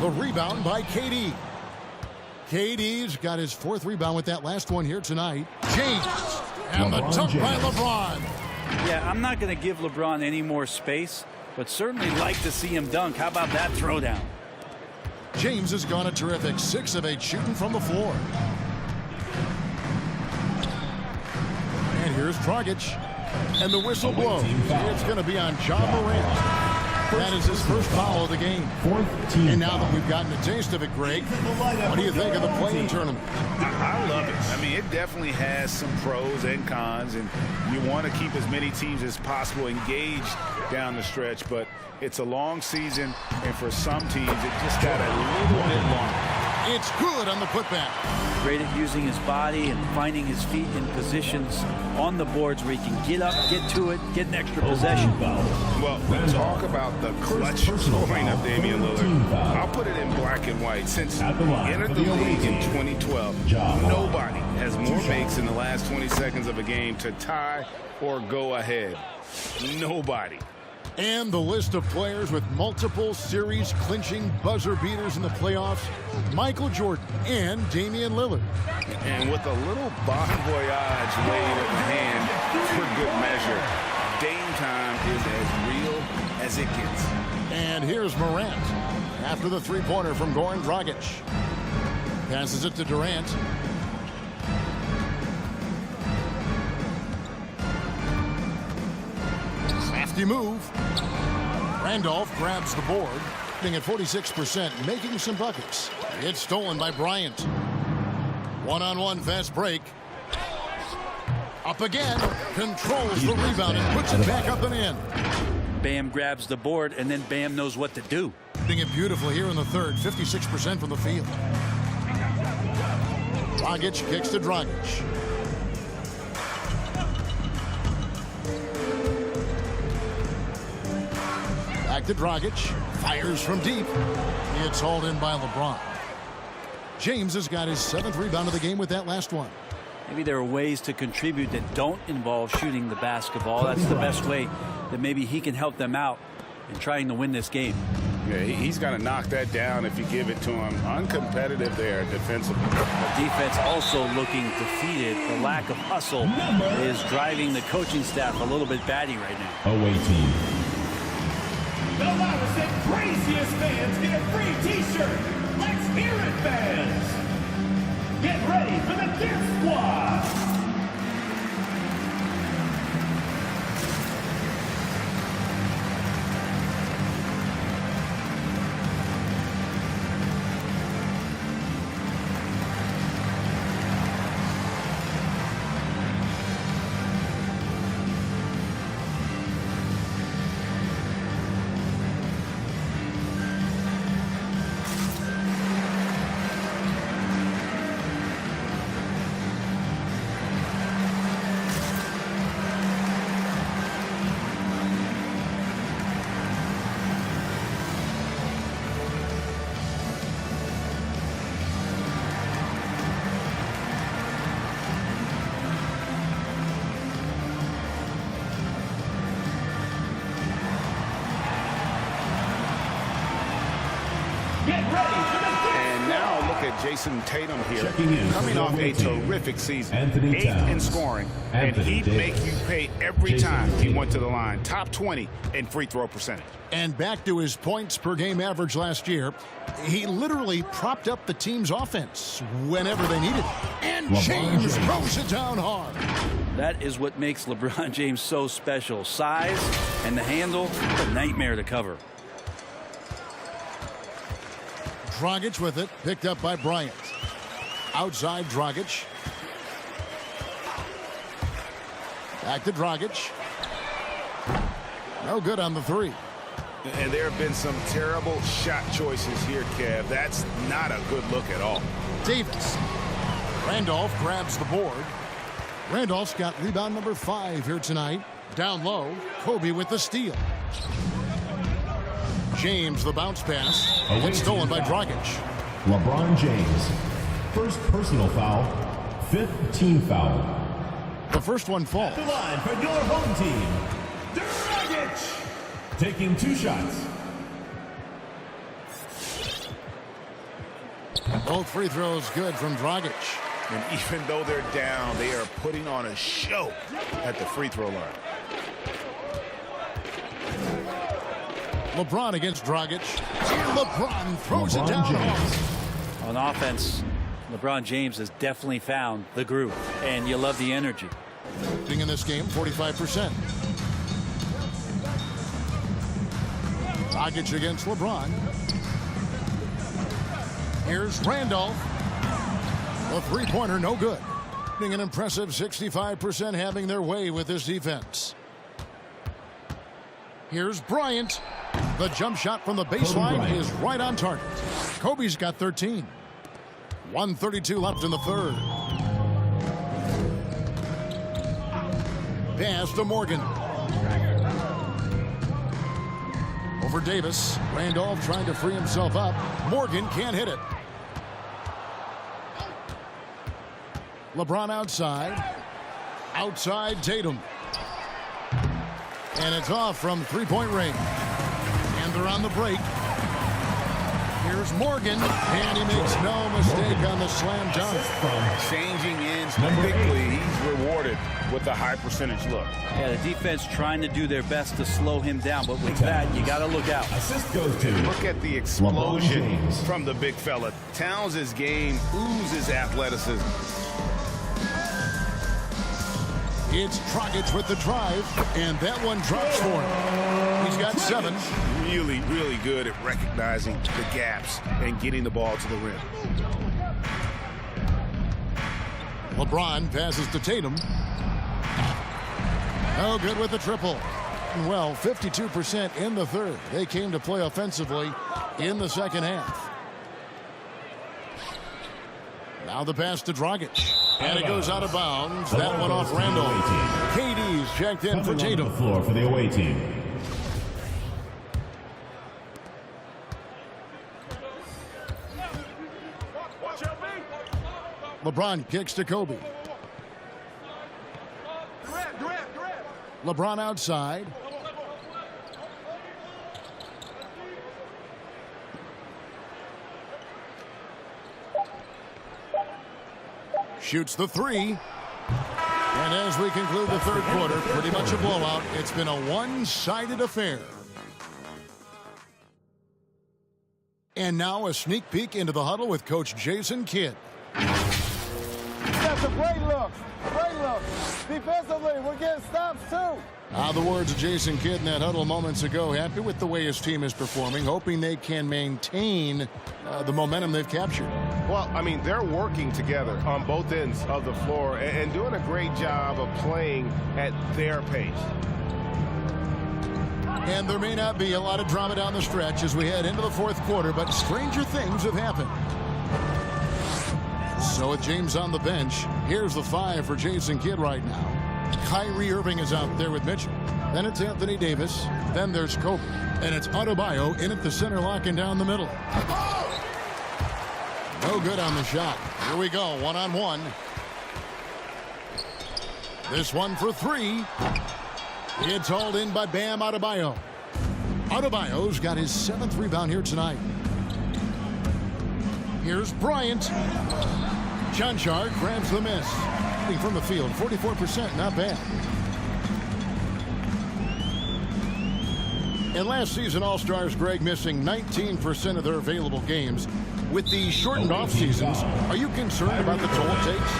The rebound by KD. KD's got his 4th rebound with that last one here tonight. James. And the dunk by LeBron. Yeah, I'm not going to give LeBron any more space, but certainly like to see him dunk. How about that throwdown? James has gone a terrific 6 of 8 shooting from the floor. Here's Dragic. And the whistle blows. It's going to be on John Morant. That is his first foul of the game. And now that we've gotten a taste of it, Greg, what do you think of the play-in tournament? I love it. I mean, it definitely has some pros and cons, and you want to keep as many teams as possible engaged down the stretch, but it's a long season, and for some teams, it just got a little bit longer. It's good on the putback. Great at using his body and finding his feet in positions on the boards where he can get up, get to it, get an extra possession. Well, we talk about the clutch scoring of Damian Lillard. I'll put it in black and white. Since he entered the league in 2012, nobody has more makes in the last 20 seconds of a game to tie or go ahead. Nobody. And the list of players with multiple series-clinching buzzer beaters in the playoffs, Michael Jordan and Damian Lillard. And with a little bon voyage laid at the hand for good measure, Dame time is as real as it gets. And here's Morant after the three-pointer from Goran Dragic. Passes it to Durant. Crafty move. Randolph grabs the board, hitting at 46%, making some buckets. It's stolen by Bryant. One-on-one fast break. Up again, controls the rebound and puts it back up and in. Bam grabs the board, and then Bam knows what to do. Hitting it beautifully here in the third, 56% from the field. Dragic kicks to Dragic. Back to Dragic. Fires from deep. It's hauled in by LeBron. James has got his 7th rebound of the game with that last one. Maybe there are ways to contribute that don't involve shooting the basketball. That's the best way that maybe he can help them out in trying to win this game. Yeah, he's got to knock that down if you give it to him. Uncompetitive there defensively. The defense also looking defeated. The lack of hustle is driving the coaching staff a little bit batty right now. Away team. The loudest and craziest fans get a free t-shirt. Let's hear it, fans. Get ready for the Gift Squad. And now look at Jason Tatum here, coming off a terrific season. 8th in scoring, and he'd make you pay every time he went to the line. Top 20 in free throw percentage. And back to his points per game average last year, he literally propped up the team's offense whenever they needed it. And James throws it down hard. That is what makes LeBron James so special. Size and the handle, a nightmare to cover. Dragic with it, picked up by Bryant. Outside Dragic. Back to Dragic. No good on the three. And there have been some terrible shot choices here, Kev. That's not a good look at all. Davis. Randolph grabs the board. Randolph's got rebound number 5 here tonight. Down low, Kobe with the steal. James, the bounce pass. It's stolen by Dragic. LeBron James. First personal foul. 5th team foul. The first one falls. At the line for your home team, Dragic. Taking 2 shots. Both free throws good from Dragic. And even though they're down, they are putting on a show at the free throw line. LeBron against Dragic. And LeBron throws it down. On offense, LeBron James has definitely found the groove, and you love the energy. Being in this game, 45%. Dragic against LeBron. Here's Randolph. The three-pointer, no good. Being an impressive 65% having their way with this defense. Here's Bryant. The jump shot from the baseline is right on target. Kobe's got 13. 1:32 left in the third. Pass to Morgan. Over Davis. Randolph trying to free himself up. Morgan can't hit it. LeBron outside. Outside Tatum. And it's off from three-point range. And they're on the break. Here's Morgan. And he makes no mistake on the slam dunk. Changing ends quickly. He's rewarded with a high percentage look. Yeah, the defense trying to do their best to slow him down, but with that, you got to look out. Assist goes to. Look at the explosion from the big fella. Towns' game oozes athleticism. It's Dragic with the drive, and that one drops for him. He's got 7. Really, really good at recognizing the gaps and getting the ball to the rim. LeBron passes to Tatum. Oh, good with the triple. Well, 52% in the third. They came to play offensively in the second half. Now the pass to Dragic. And it goes out of bounds. That one off Randall. KD's checked in for Tatum. The floor for the away team. LeBron kicks to Kobe. LeBron outside. Shoots the three. And as we conclude the third quarter, pretty much a blowout. It's been a one-sided affair. And now a sneak peek into the huddle with Coach Jason Kidd. That's a great look. Great look. Defensively, we're getting stops too. The words of Jason Kidd in that huddle moments ago. Happy with the way his team is performing, hoping they can maintain the momentum they've captured. Well, I mean, they're working together on both ends of the floor and doing a great job of playing at their pace. And there may not be a lot of drama down the stretch as we head into the fourth quarter, but stranger things have happened. So with James on the bench, here's the 5 for Jason Kidd right now. Kyrie Irving is out there with Mitchell. Then it's Anthony Davis. Then there's Kobe. And it's Adebayo in at the center, locking down the middle. No good on the shot. Here we go, one-on-one. This one for 3. It's hauled in by Bam Adebayo. Adebayo's got his 7th rebound here tonight. Here's Bryant. Chanchar grabs the miss. From the field, 44%, not bad. And last season, All-Stars Greg missing 19% of their available games. With the shortened off-seasons, are you concerned about the toll it takes?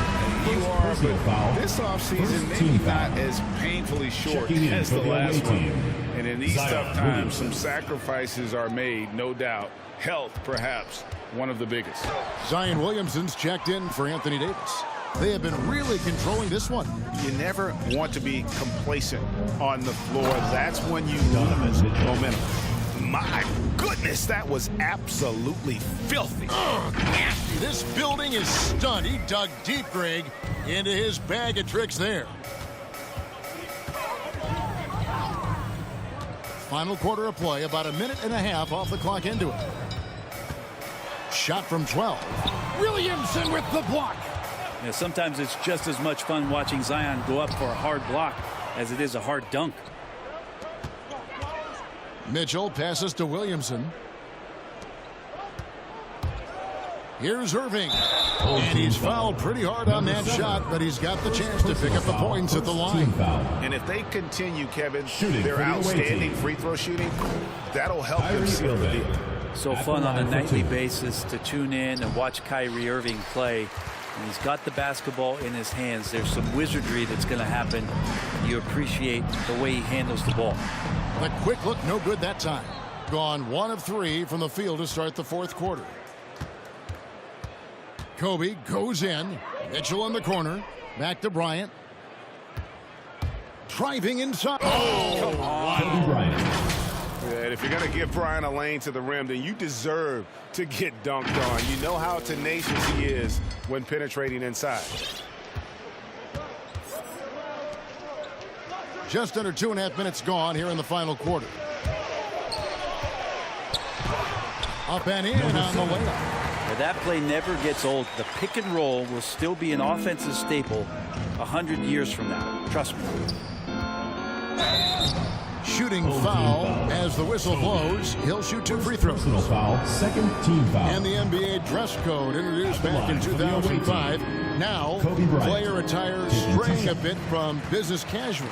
You are, but this offseason maybe not as painfully short as the last one. And in these tough times, some sacrifices are made, no doubt. Health, perhaps, one of the biggest. Zion Williamson's checked in for Anthony Davis. They have been really controlling this one. You never want to be complacent on the floor. That's when you lose momentum. My goodness, that was absolutely filthy. Nasty. This building is stunned. He dug deep, Greg, into his bag of tricks there. Final quarter of play, about a minute and a half off the clock into it. Shot from 12. Williamson with the block. Yeah, sometimes it's just as much fun watching Zion go up for a hard block as it is a hard dunk. Mitchell passes to Williamson. Here's Irving. And he's fouled pretty hard on that shot, but he's got the chance to pick up the points at the line. And if they continue, Kevin, their outstanding free throw shooting, that'll help them seal the deal. So fun on a nightly basis to tune in and watch Kyrie Irving play. And he's got the basketball in his hands. There's some wizardry that's going to happen. You appreciate the way he handles the ball. The quick look, no good that time. Gone 1 of 3 from the field to start the fourth quarter. Kobe goes in. Mitchell in the corner. Back to Bryant. Driving inside. Oh, come on. Yeah, and if you're going to give Bryant a lane to the rim, then you deserve to get dunked on. You know how tenacious he is when penetrating inside. Just under 2.5 minutes gone here in the final quarter. Up and in on the layup. That play never gets old. The pick and roll will still be an offensive staple 100 years from now. Trust me. Shooting foul as the whistle blows. He'll shoot 2 free throws. Personal foul, second team foul. And the NBA dress code introduced back in 2005. Now, player attire straying a bit from business casual.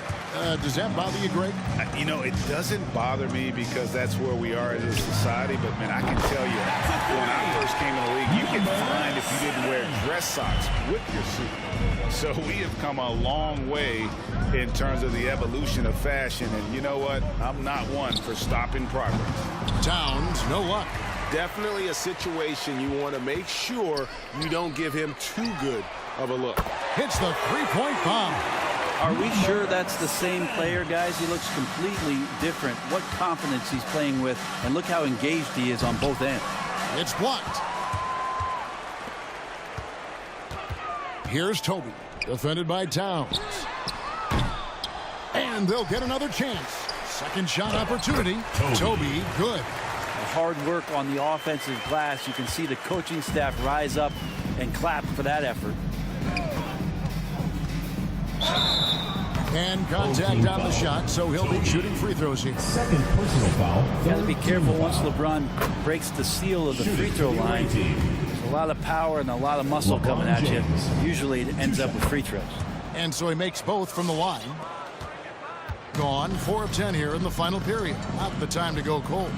Does that bother you, Greg? You know, it doesn't bother me because that's where we are as a society. But, man, I can tell you, when I first came in the league, you get fined if you didn't wear dress socks with your suit. So we have come a long way in terms of the evolution of fashion. And you know what? I'm not one for stopping progress. Towns, no luck. Definitely a situation you want to make sure you don't give him too good of a look. Hits the three-point bomb. Are we sure that's the same player, guys? He looks completely different. What confidence he's playing with, and look how engaged he is on both ends. It's blocked. Here's Toby, defended by Towns. And they'll get another chance. Second shot opportunity. Toby, good. Hard work on the offensive glass. You can see the coaching staff rise up and clap for that effort. And contact on the shot, so he'll be shooting free throws here. Second personal foul. You got to be careful once LeBron breaks the seal of the free throw line. There's a lot of power and a lot of muscle coming at you. Usually it ends up with free throws. And so he makes both from the line. Gone 4 of 10 here in the final period. Not the time to go cold.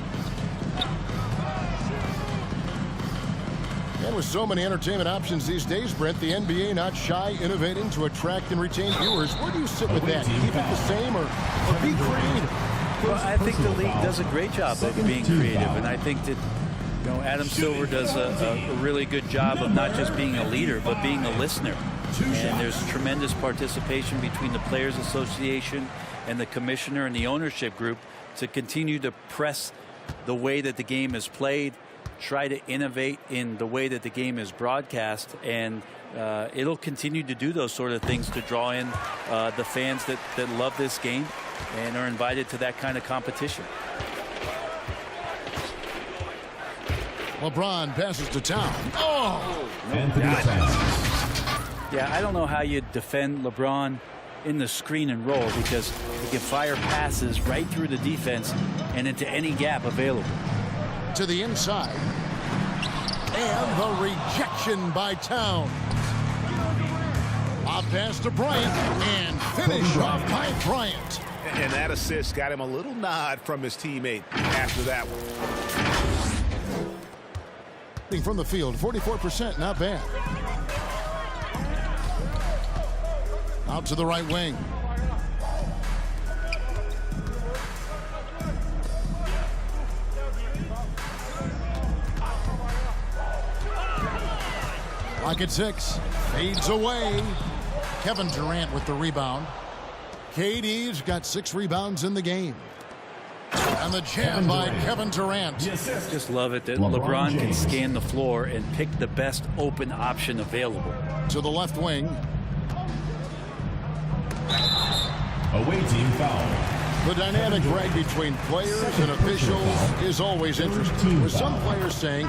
And with so many entertainment options these days, Brent, the NBA not shy innovating to attract and retain viewers. Where do you sit with that? Keep it the same or be creative? Well, I think the league does a great job of being creative, and I think that Adam Silver does a really good job of not just being a leader, but being a listener. And there's tremendous participation between the Players Association and the commissioner and the ownership group to continue to press the way that the game is played, try to innovate in the way that the game is broadcast, and it'll continue to do those sort of things to draw in the fans that love this game and are invited to that kind of competition. LeBron passes to Town. Oh! Yeah, I don't know how you defend LeBron in the screen and roll, because he can fire passes right through the defense and into any gap available. To the inside. And the rejection by Towns. Off pass to Bryant. And finish off by Bryant. And that assist got him a little nod from his teammate after that one. From the field, 44%, not bad. Out to the right wing. Lock at 6. Fades away. Kevin Durant with the rebound. KD's got 6 rebounds in the game. And the jam by Kevin Durant. Just love it that LeBron can scan the floor and pick the best open option available. To the left wing. Away team foul. The dynamic rag between players and officials is always interesting. With some players saying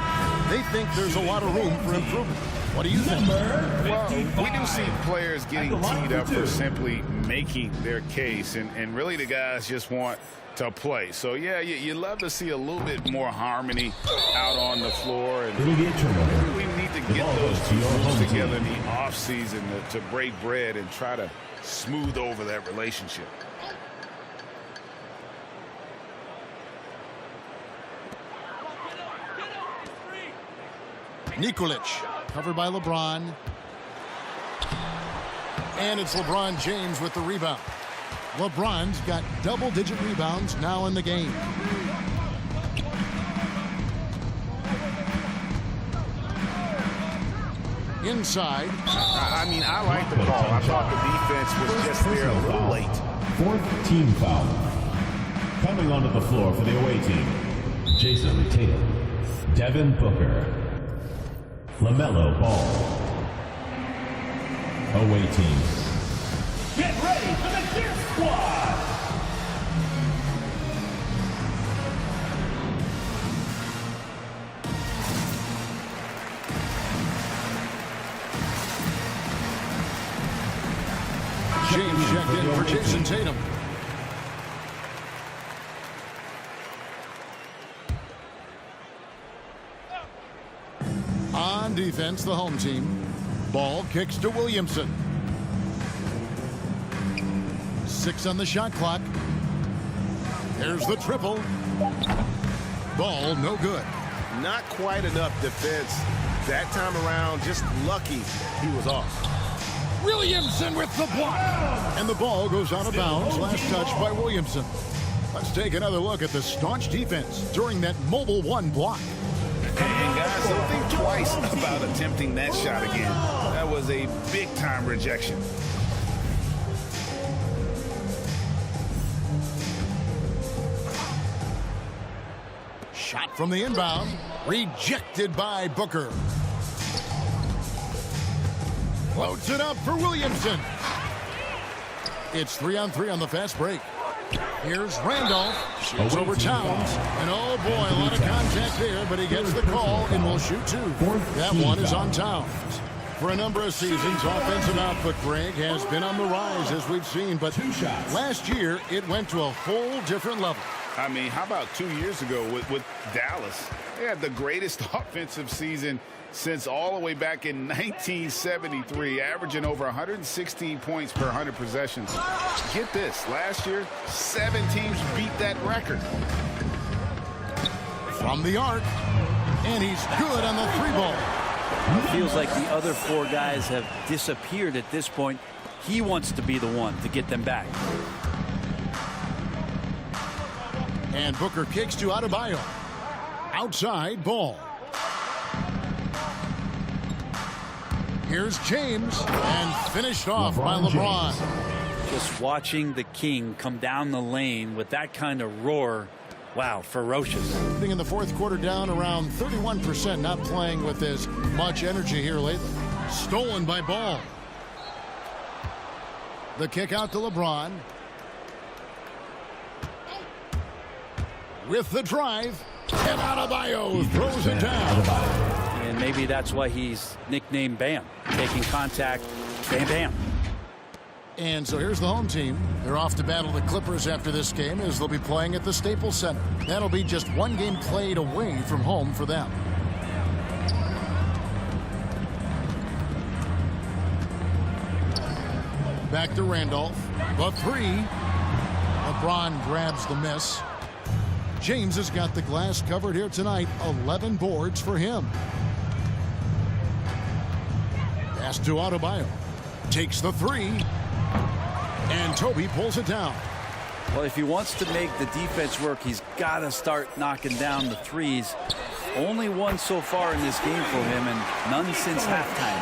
they think there's a lot of room for improvement. What do you think? Well, we do see players getting teed up for simply making their case, and really the guys just want to play. So, yeah, you love to see a little bit more harmony out on the floor. And we need to get those two groups together in the offseason to break bread and try to smooth over that relationship. Nikolic, covered by LeBron. And it's LeBron James with the rebound. LeBron's got double-digit rebounds now in the game. Inside. I mean, I like the call. I thought the defense was just there a little late. Fourth team foul. Coming onto the floor for the away team, Jason Tatum, Devin Booker, LaMelo Ball. Away team, get ready for the Gear Squad! James checked in for Jason Tatum. On defense, the home team. Ball kicks to Williamson. 6 on the shot clock. There's the triple. Ball no good. Not quite enough defense that time around. Just lucky he was off. Williamson with the block. And the ball goes out of bounds. Last touch by Williamson. Let's take another look at the staunch defense during that mobile one block. And guys, don't think twice about attempting that shot again. That was a big-time rejection. Shot from the inbound. Rejected by Booker. Floats it up for Williamson. It's 3-on-3 on the fast break. Here's Randolph. Shoots over Towns. And oh boy, a lot of contact there, but he gets the call and will shoot 2. That one is on Towns. For a number of seasons, offensive output, Greg, has been on the rise, as we've seen, but last year it went to a whole different level. I mean, how about 2 years ago with Dallas? They had the greatest offensive season since all the way back in 1973, averaging over 116 points per 100 possessions. Get this, last year, 7 teams beat that record. From the arc, and he's good on the 3-ball. It feels like the other 4 guys have disappeared at this point. He wants to be the one to get them back. And Booker kicks to Adebayo. Outside, Ball. Here's James, and finished off by LeBron. Just watching the King come down the lane with that kind of roar. Wow, ferocious. In the fourth quarter, down around 31%, not playing with as much energy here lately. Stolen by Ball. The kick out to LeBron. With the drive, and Adebayo throws it down. And maybe that's why he's nicknamed Bam. Taking contact, bam, bam. And so here's the home team. They're off to battle the Clippers after this game, as they'll be playing at the Staples Center. That'll be just one game played away from home for them. Back to Randolph. The 3. LeBron grabs the miss. James has got the glass covered here tonight. 11 boards for him. Pass to Adebayo. Takes the 3. And Toby pulls it down. Well, if he wants to make the defense work, he's got to start knocking down the threes. Only one so far in this game for him, and none since halftime.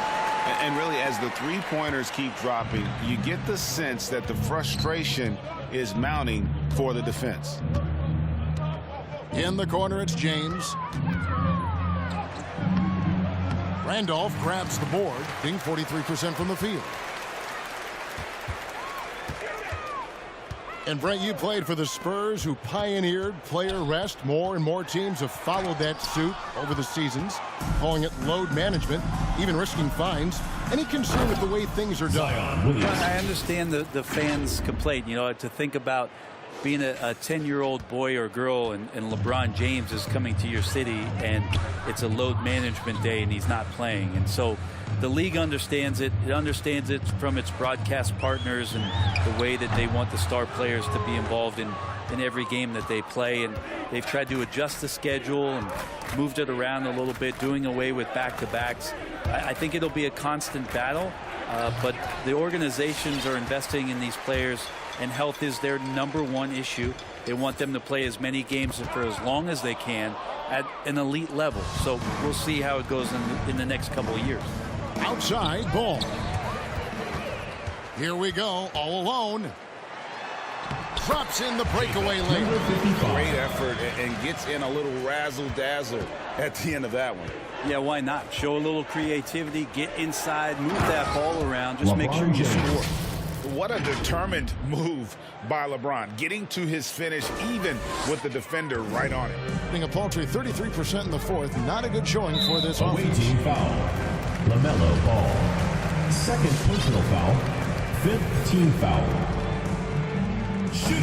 And really, as the three-pointers keep dropping, you get the sense that the frustration is mounting for the defense. In the corner, it's James. Randolph grabs the board, being 43% from the field. And Brent, you played for the Spurs, who pioneered player rest. More and more teams have followed that suit over the seasons, calling it load management, even risking fines. Any concern with the way things are done? I understand the fans' complaint. You know, to think about being a 10-year-old boy or girl and LeBron James is coming to your city and it's a load management day and he's not playing. And so the league understands it. It understands it from its broadcast partners and the way that they want the star players to be involved in every game that they play. And they've tried to adjust the schedule and moved it around a little bit, doing away with back-to-backs. I think it'll be a constant battle. But the organizations are investing in these players, and health is their #1 issue. They want them to play as many games for as long as they can at an elite level. So we'll see how it goes in the next couple of years. Outside ball. Here we go, all alone. Drops in the breakaway lane. Great effort and gets in a little razzle-dazzle at the end of that one. Yeah, why not? Show a little creativity, get inside, move that ball around, just make sure you score. What a determined move by LeBron, getting to his finish even with the defender right on it. Being a paltry 33% in the fourth, not a good showing for this offense. Awaiting foul. LaMelo Ball. Second personal foul. 5th team foul.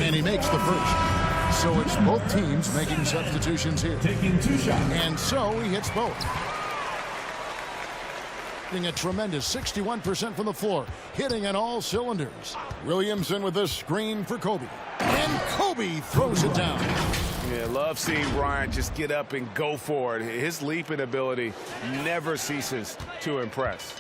And he makes the first. So it's both teams making substitutions here. Taking 2 shots. And so he hits both. Hitting a tremendous 61% from the floor. Hitting on all cylinders. Williamson with this screen for Kobe. And Kobe throws it down. Yeah, love seeing Bryant just get up and go for it. His leaping ability never ceases to impress.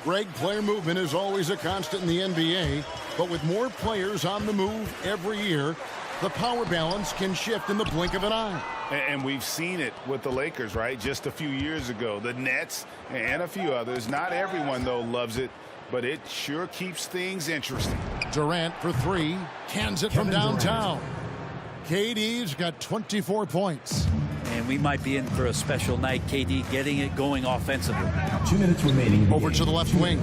Greg, player movement is always a constant in the NBA, but with more players on the move every year, the power balance can shift in the blink of an eye. And we've seen it with the Lakers, right? Just a few years ago. The Nets and a few others. Not everyone, though, loves it, but it sure keeps things interesting. Durant for 3. Cans it from downtown. KD's got 24 points. And we might be in for a special night. KD getting it going offensively. 2 minutes remaining. Over to the left wing.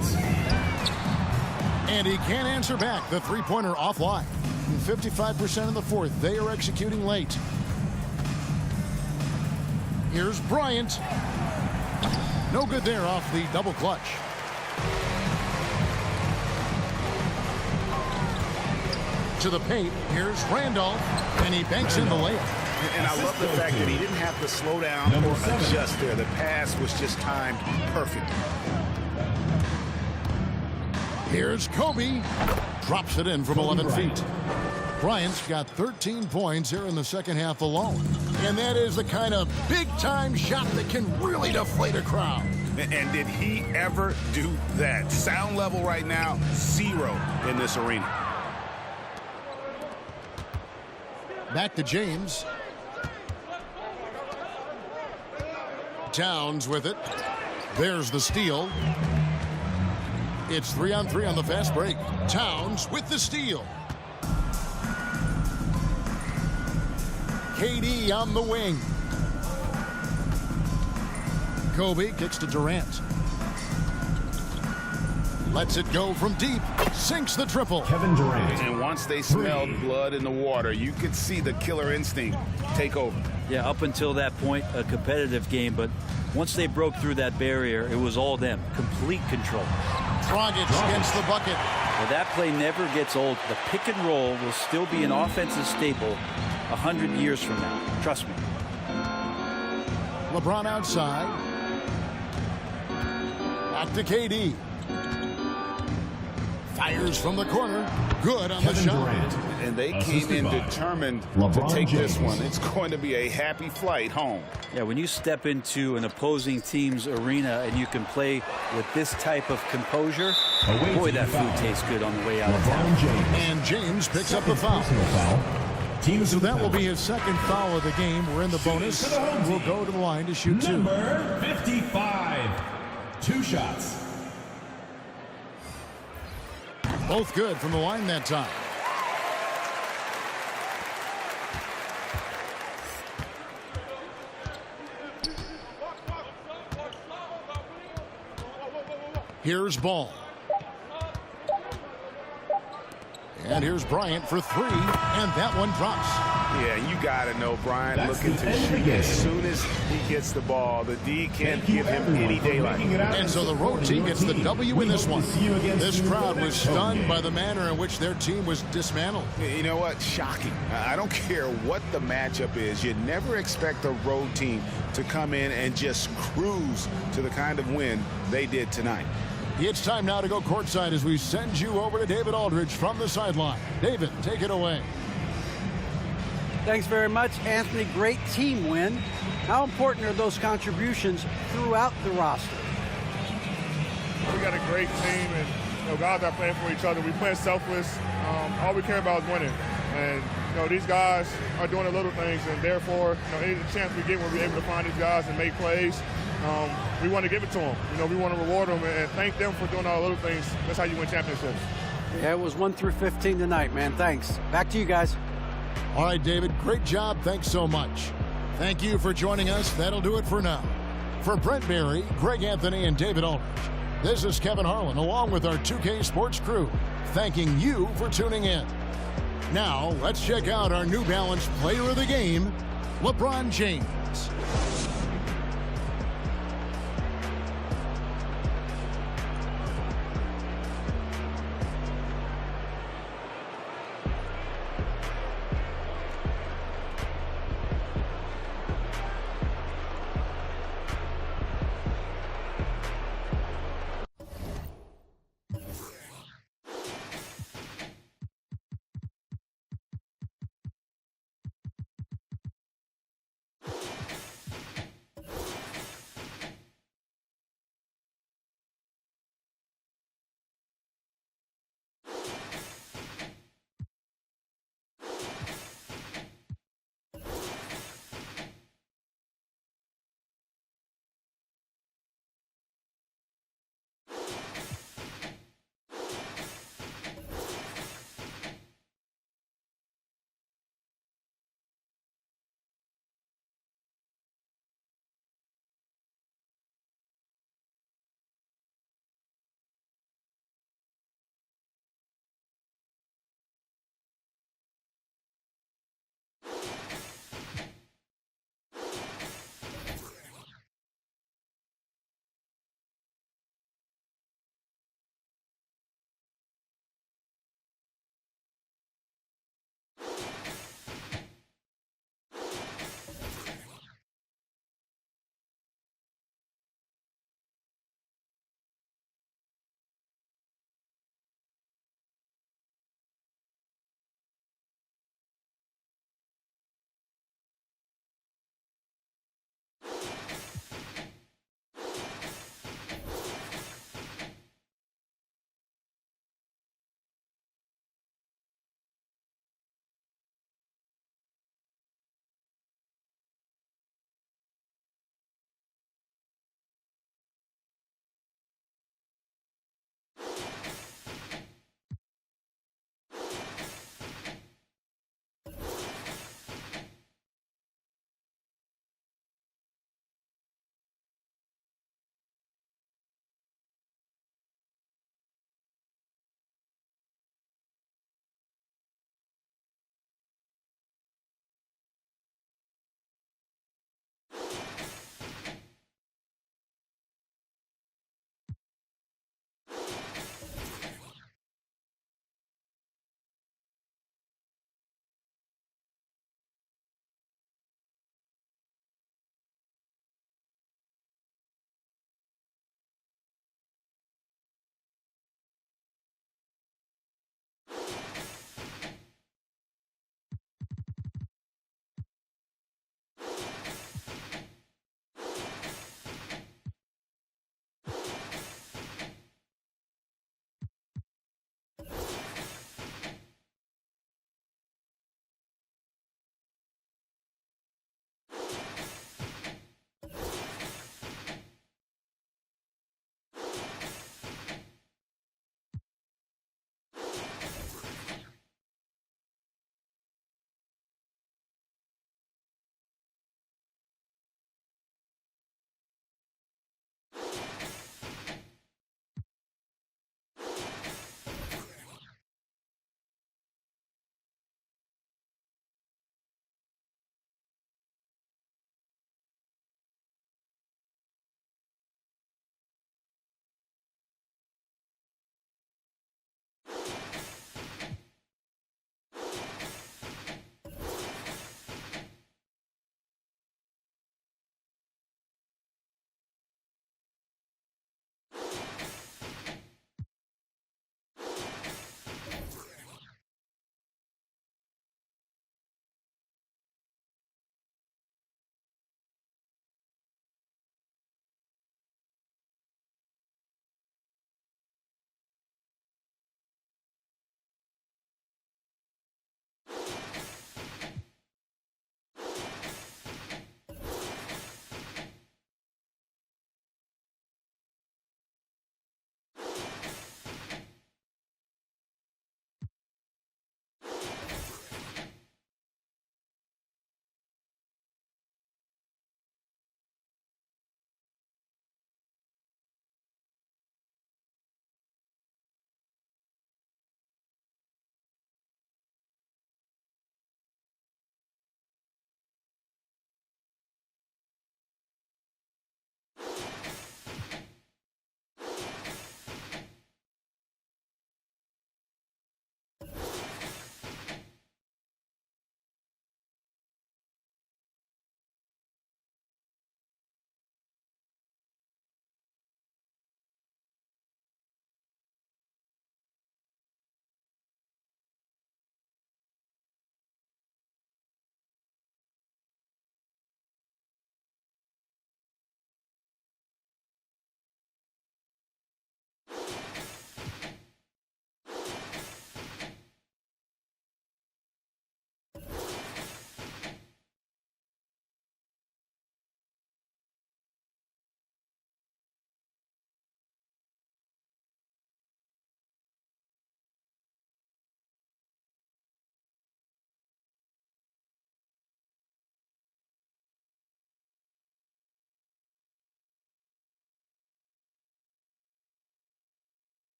And he can't answer back. The three-pointer offline. 55% in the fourth. They are executing late. Here's Bryant. No good there off the double clutch. To the paint. Here's Randolph. And he banks in the layup. And I love the fact that he didn't have to slow down or adjust there. The pass was just timed perfect. Here's Kobe. Drops it in from 11 feet. Bryant's got 13 points here in the second half alone. And that is the kind of big-time shot that can really deflate a crowd. And did he ever do that? Sound level right now, 0 in this arena. Back to James. Towns with it. There's the steal. It's 3-on-3 on the fast break. Towns with the steal. KD on the wing. Kobe kicks to Durant. Lets it go from deep. Sinks the triple. Kevin Durant. And once they smelled blood in the water, you could see the killer instinct take over. Yeah, up until that point, a competitive game, but once they broke through that barrier, it was all them. Complete control. Dragic against the bucket. Well, that play never gets old. The pick and roll will still be an offensive staple 100 years from now. Trust me. LeBron outside. Back to KD. Fires from the corner. Good on the shot. And they came in determined to take this one. It's going to be a happy flight home. Yeah, when you step into an opposing team's arena and you can play with this type of composure, boy, that food tastes good on the way out of town. And James picks up the foul. So that will be his second foul of the game. We're in the bonus. We'll go to the line to shoot 2. Number 55. 2 shots. Both good from the line that time. Here's Ball. And here's Bryant for 3, and that one drops. Yeah, you got to know Bryant looking to shoot as soon as he gets the ball. The D can't give him any daylight. And so the road team gets the W in this one. This crowd was stunned by the manner in which their team was dismantled. You know what? Shocking. I don't care what the matchup is. You never expect a road team to come in and just cruise to the kind of win they did tonight. It's time now to go courtside as we send you over to David Aldridge from the sideline. David, take it away. Thanks very much, Anthony. Great team win. How important are those contributions throughout the roster? We got a great team, and guys are playing for each other. We play selfless. All we care about is winning. And these guys are doing the little things, and therefore, any chance we get, we'll be able to find these guys and make plays. We want to give it to them. We want to reward them and thank them for doing all the little things. That's how you win championships. Yeah, it was 1 through 15 tonight, man. Thanks. Back to you guys. All right, David, great job. Thanks so much. Thank you for joining us. That'll do it for now. For Brent Barry, Greg Anthony, and David Ulrich, this is Kevin Harlan, along with our 2K Sports crew, thanking you for tuning in. Now, let's check out our New Balance player of the game, LeBron James.